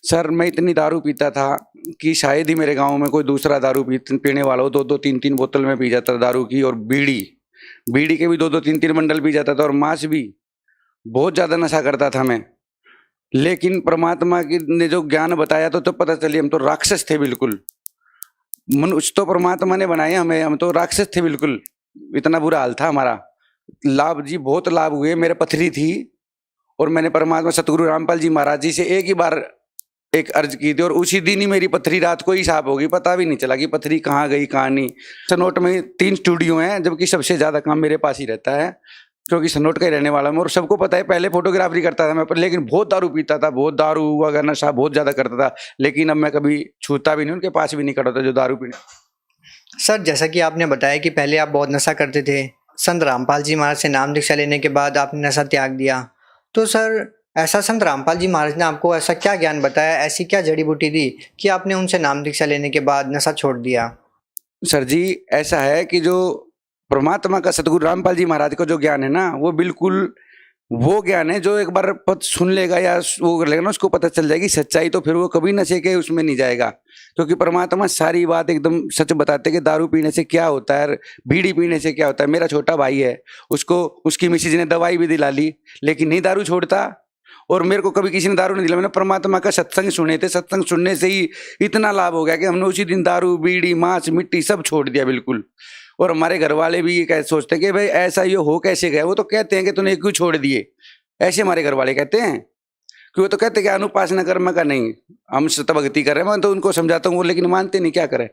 सर मैं इतनी दारू पीता था कि शायद ही मेरे गांव में कोई दूसरा दारू पीने वाला हो। 2-2, 3-3 बोतल में पी जाता था दारू की, और बीड़ी के भी 2-2, 3-3 बंडल पी जाता था, और मांस भी बहुत ज़्यादा नशा करता था मैं। लेकिन परमात्मा की ने जो ज्ञान बताया तो पता चली हम तो राक्षस थे बिल्कुल। मनुष्य तो परमात्मा ने बनाए हमें, हम तो राक्षस थे बिल्कुल। इतना बुरा हाल था हमारा। लाभ जी बहुत लाभ हुए। मेरे पथरी थी और मैंने परमात्मा सतगुरु रामपाल जी महाराज जी से एक ही बार एक अर्ज की थी, और उसी दिन ही मेरी पथरी रात को ही साफ होगी। पता भी नहीं चला कि पथरी कहाँ गई कहाँ नहीं। सनोट में 3 स्टूडियो हैं, जबकि सबसे ज़्यादा काम मेरे पास ही रहता है, क्योंकि सनोट का ही रहने वाला हूँ। और सबको पता है पहले फोटोग्राफरी करता था मैं, पर लेकिन बहुत दारू पीता था, बहुत दारू वगैरह नशा बहुत ज़्यादा करता था। लेकिन अब मैं कभी छूता भी नहीं, उनके पास भी नहीं खड़ा था जो दारू पीने। सर जैसा कि आपने बताया कि पहले आप बहुत नशा करते थे, संत रामपाल जी महाराज से नाम दीक्षा लेने के बाद आपने नशा त्याग दिया, तो सर ऐसा संत रामपाल जी महाराज ने आपको ऐसा क्या ज्ञान बताया, ऐसी क्या जड़ी बूटी दी कि आपने उनसे नाम दीक्षा लेने के बाद नशा छोड़ दिया? सर जी, ऐसा है कि जो परमात्मा का सतगुरु रामपाल जी महाराज का जो ज्ञान है ना, वो बिल्कुल वो ज्ञान है जो एक बार पद सुन लेगा या वो कर लेगा ना, उसको पता चल जाएगी सच्चाई, तो फिर वो कभी नशे के उसमें नहीं जाएगा। क्योंकि परमात्मा सारी बात एकदम सच बताते कि दारू पीने से क्या होता है, बीड़ी पीने से क्या होता है। मेरा छोटा भाई है, उसको उसकी मिसेज ने दवाई भी दिला ली, लेकिन नहीं दारू छोड़ता। और मेरे को कभी किसी ने दारू नहीं दिला, मैंने परमात्मा का सत्संग सुने थे, सत्संग सुनने से ही इतना लाभ हो गया कि हमने उसी दिन दारू बीड़ी मांस मिट्टी सब छोड़ दिया बिल्कुल। और हमारे घर वाले भी ये कैसे सोचते हैं कि भाई ऐसा ये हो कैसे गया। वो तो कहते हैं कि तूने क्यों छोड़ दिए, ऐसे हमारे घर वाले कहते हैं। कि वो तो कहते हैं कि अनुपासना कर्म का नहीं, हम सत भक्ति कर रहे हैं। मैं तो उनको समझाता हूँ, वो लेकिन मानते नहीं, क्या करें।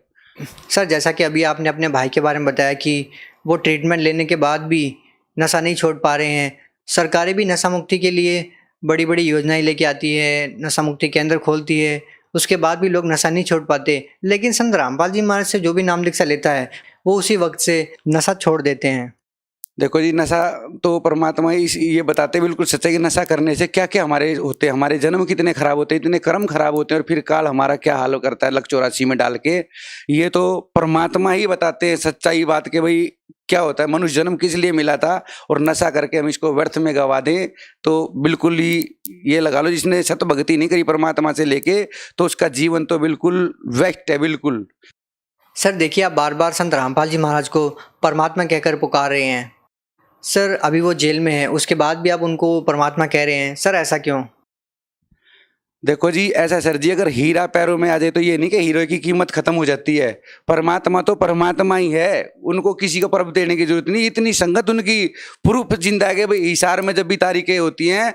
सर जैसा कि अभी आपने अपने भाई के बारे में बताया कि वो ट्रीटमेंट लेने के बाद भी नशा नहीं छोड़ पा रहे हैं, सरकारें भी नशा मुक्ति के लिए बड़ी बड़ी योजनाएं लेके आती है, नशा मुक्ति केंद्र खोलती है, उसके बाद भी लोग नशा नहीं छोड़ पाते। लेकिन संत रामपाल जी महाराज से जो भी नाम दीक्षा लेता है वो उसी वक्त से नशा छोड़ देते हैं। देखो जी, नशा तो परमात्मा ये बताते बिल्कुल सच्चाई कि नशा करने से क्या क्या हमारे होते हैं, हमारे जन्म कितने खराब होते हैं, इतने कर्म खराब होते हैं, और फिर काल हमारा क्या हाल करता है लक 84 में डाल के। ये तो परमात्मा ही बताते हैं सच्चाई बात के भाई क्या होता है, मनुष्य जन्म किस लिए मिला था, और नशा करके हम इसको व्यर्थ में गवा दें तो बिल्कुल ही ये लगा लो, जिसने सत भक्ति नहीं करी परमात्मा से लेके तो उसका जीवन तो बिल्कुल वेस्ट है बिल्कुल। सर देखिए, आप बार बार संत रामपाल जी महाराज को परमात्मा कहकर पुकार रहे हैं। सर अभी वो जेल में है, उसके बाद भी आप उनको परमात्मा कह रहे हैं, सर ऐसा क्यों? देखो जी, ऐसा सर जी, अगर हीरा पैरों में आ जाए तो ये नहीं कि हीरो की कीमत खत्म हो जाती है। परमात्मा तो परमात्मा ही है, उनको किसी को परब देने की जरूरत नहीं। इतनी संगत उनकी प्रूफ जिंदा है कि भाई हिसार में जब भी तारीखें होती हैं,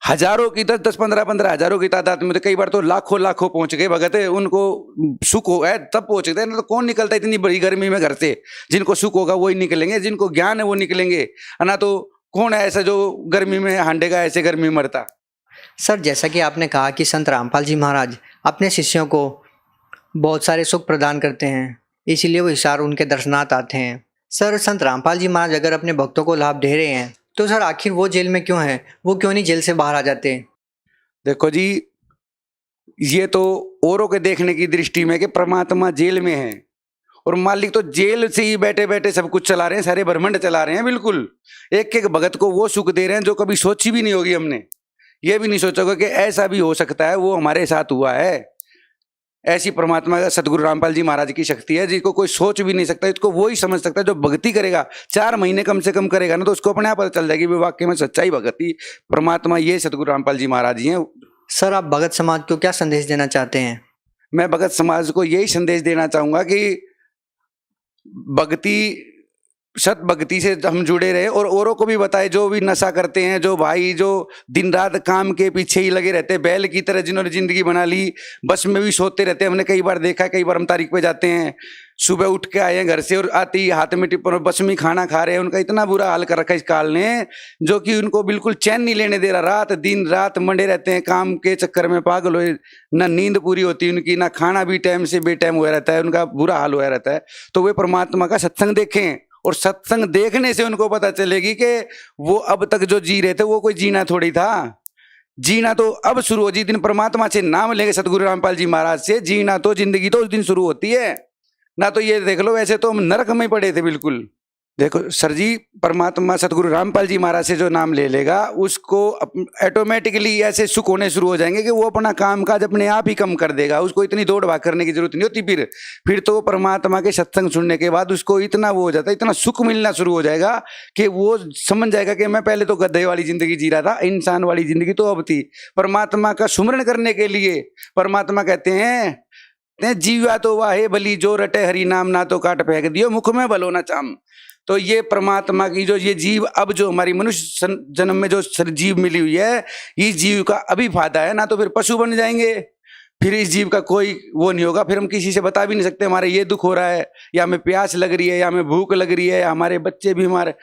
हजारों की 10-10 15-15 हजारों की तादाद में, तो कई बार तो लाखों लाखों पहुंच गए भगत। उनको सुख हो है तब पहुंचते हैं, ना तो कौन निकलता है इतनी बड़ी गर्मी में घर से। जिनको सुख होगा वही निकलेंगे, जिनको ज्ञान है वो निकलेंगे, ना तो कौन है ऐसा जो गर्मी में हांडेगा, ऐसे गर्मी में मरता। सर जैसा कि आपने कहा कि संत रामपाल जी महाराज अपने शिष्यों को बहुत सारे सुख प्रदान करते हैं, इसीलिए वो हिसार उनके दर्शनार्थ आते हैं। सर संत रामपाल जी महाराज अगर अपने भक्तों को लाभ दे रहे हैं तो सर आखिर वो जेल में क्यों है, वो क्यों नहीं जेल से बाहर आ जाते? देखो जी, ये तो औरों के देखने की दृष्टि में कि परमात्मा जेल में है और मालिक तो जेल से ही बैठे बैठे सब कुछ चला रहे हैं, सारे ब्रह्मांड चला रहे हैं बिल्कुल। एक एक भगत को वो सुख दे रहे हैं जो कभी सोची भी नहीं होगी हमने। ये भी नहीं सोचा होगा कि ऐसा भी हो सकता है, वो हमारे साथ हुआ है। ऐसी परमात्मा का सतगुरु रामपाल जी महाराज की शक्ति है जिसको कोई सोच भी नहीं सकता। इसको वो ही समझ सकता है जो भक्ति करेगा, 4 महीने कम से कम करेगा ना, तो उसको अपने आप पता चल जाएगी वाकई में सच्चाई भक्ति परमात्मा ये सतगुरु रामपाल जी महाराज जी हैं। सर आप भगत समाज को क्या संदेश देना चाहते हैं? मैं भगत समाज को यही संदेश देना चाहूंगा कि भक्ति, सत भक्ति से हम जुड़े रहे और औरों को भी बताए जो भी नशा करते हैं, जो भाई जो दिन रात काम के पीछे ही लगे रहते हैं, बैल की तरह जिन्होंने जिंदगी बना ली, बस में भी सोते रहते हैं। हमने कई बार देखा है, कई बार हम तारीख पे जाते हैं, सुबह उठ के आए हैं घर से और आते ही हाथ में टिप्पण और बस में खाना खा रहे हैं। उनका इतना बुरा हाल कर रखा है इस काल ने, जो कि उनको बिल्कुल चैन नहीं लेने दे रहा। रात दिन रात मंडे रहते हैं, काम के चक्कर में पागल हुए, ना नींद पूरी होती उनकी, ना खाना भी टाइम से बेटाइम हुआ रहता है, उनका बुरा हाल हुआ रहता है। तो वे परमात्मा का सत्संग देखें और सत्संग देखने से उनको पता चलेगी कि वो अब तक जो जी रहे थे वो कोई जीना थोड़ी था। जीना तो अब शुरू हो, जिस दिन परमात्मा से नाम लेंगे सतगुरु रामपाल जी महाराज से, जीना तो जिंदगी तो उस दिन शुरू होती है ना। तो ये देख लो, वैसे तो हम नरक में पड़े थे बिल्कुल। देखो सर जी, परमात्मा सतगुरु रामपाल जी महाराज से जो नाम ले लेगा उसको ऑटोमेटिकली ऐसे सुख होने शुरू हो जाएंगे कि वो अपना काम काज अपने आप ही कम कर देगा। उसको इतनी दौड़ भाग करने की जरूरत नहीं होती। फिर तो परमात्मा के सत्संग सुनने के बाद उसको इतना वो हो जाता है, इतना सुख मिलना शुरू हो जाएगा कि वो समझ जाएगा कि मैं पहले तो गधे वाली जिंदगी जी रहा था, इंसान वाली जिंदगी तो अब थी। परमात्मा का सुमरण करने के लिए परमात्मा कहते हैं जीवा तो वाहे भली जो रटे हरि नाम ना तो काट फेंक दियो मुख में भलो ना चाम। तो ये परमात्मा की जो ये जीव अब जो हमारी मनुष्य जन्म में जो जीव मिली हुई है, इस जीव का अभी फायदा है ना, तो फिर पशु बन जाएंगे। फिर इस जीव का कोई वो नहीं होगा। फिर हम किसी से बता भी नहीं सकते हमारे ये दुख हो रहा है, या हमें प्यास लग रही है, या हमें भूख लग रही है, या हमारे बच्चे भी हमारे।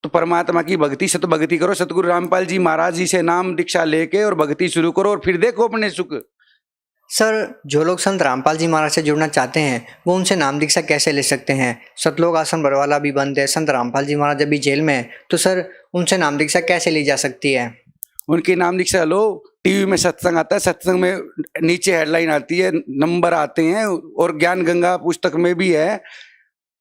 तो परमात्मा की भक्ति सत भक्ति करो, सतगुरु रामपाल जी महाराज जी से नाम दीक्षा लेके और भक्ति शुरू करो और फिर देखो अपने सुख। सर जो लोग संत रामपाल जी महाराज से जुड़ना चाहते हैं वो उनसे नाम दीक्षा कैसे ले सकते हैं? सतलोक आश्रम बरवाला भी बंद है, संत रामपाल जी महाराज अभी जेल में है, तो सर उनसे नाम दीक्षा कैसे ली जा सकती है? उनकी नाम दीक्षा लो, टीवी में सत्संग आता है, सत्संग में नीचे हेडलाइन आती है, नंबर आते हैं, और ज्ञान गंगा पुस्तक में भी है।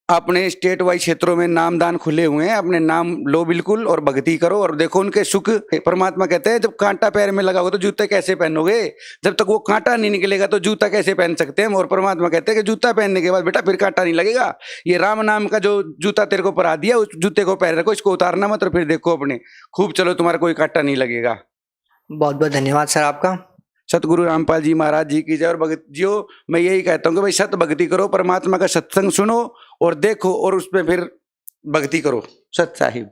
अपने स्टेट वाइज क्षेत्रों में नामदान खुले हुए हैं, अपने नाम लो बिल्कुल और भक्ति करो और देखो उनके सुख। परमात्मा कहते हैं जब कांटा पैर में लगा हो तो जूते कैसे पहनोगे? जब तक वो कांटा नहीं निकलेगा तो जूता कैसे पहन सकते हैं? और परमात्मा कहते हैं कि जूता पहनने के बाद बेटा फिर कांटा नहीं लगेगा। ये राम नाम का जो जूता तेरे को पहना दिया, उस जूते को पहन रखो, इसको उतारना मत और फिर देखो अपने खूब चलो, तुम्हारा कोई कांटा नहीं लगेगा। बहुत बहुत धन्यवाद सर आपका। सतगुरु रामपाल जी महाराज जी की जय। और भगत जियो, मैं यही कहता हूँ कि भाई सत भक्ति करो, परमात्मा का सत्संग सुनो और देखो और उसमें फिर भक्ति करो। सत साहिब।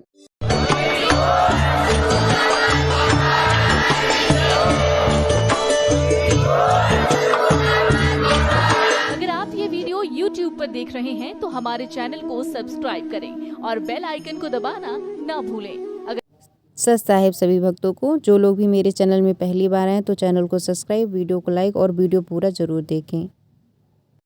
अगर आप ये वीडियो YouTube पर देख रहे हैं तो हमारे चैनल को सब्सक्राइब करें और बेल आइकन को दबाना ना भूलें। सत साहिब सभी भक्तों को, जो लोग भी मेरे चैनल में पहली बार आए तो चैनल को सब्सक्राइब, वीडियो को लाइक और वीडियो पूरा ज़रूर देखें।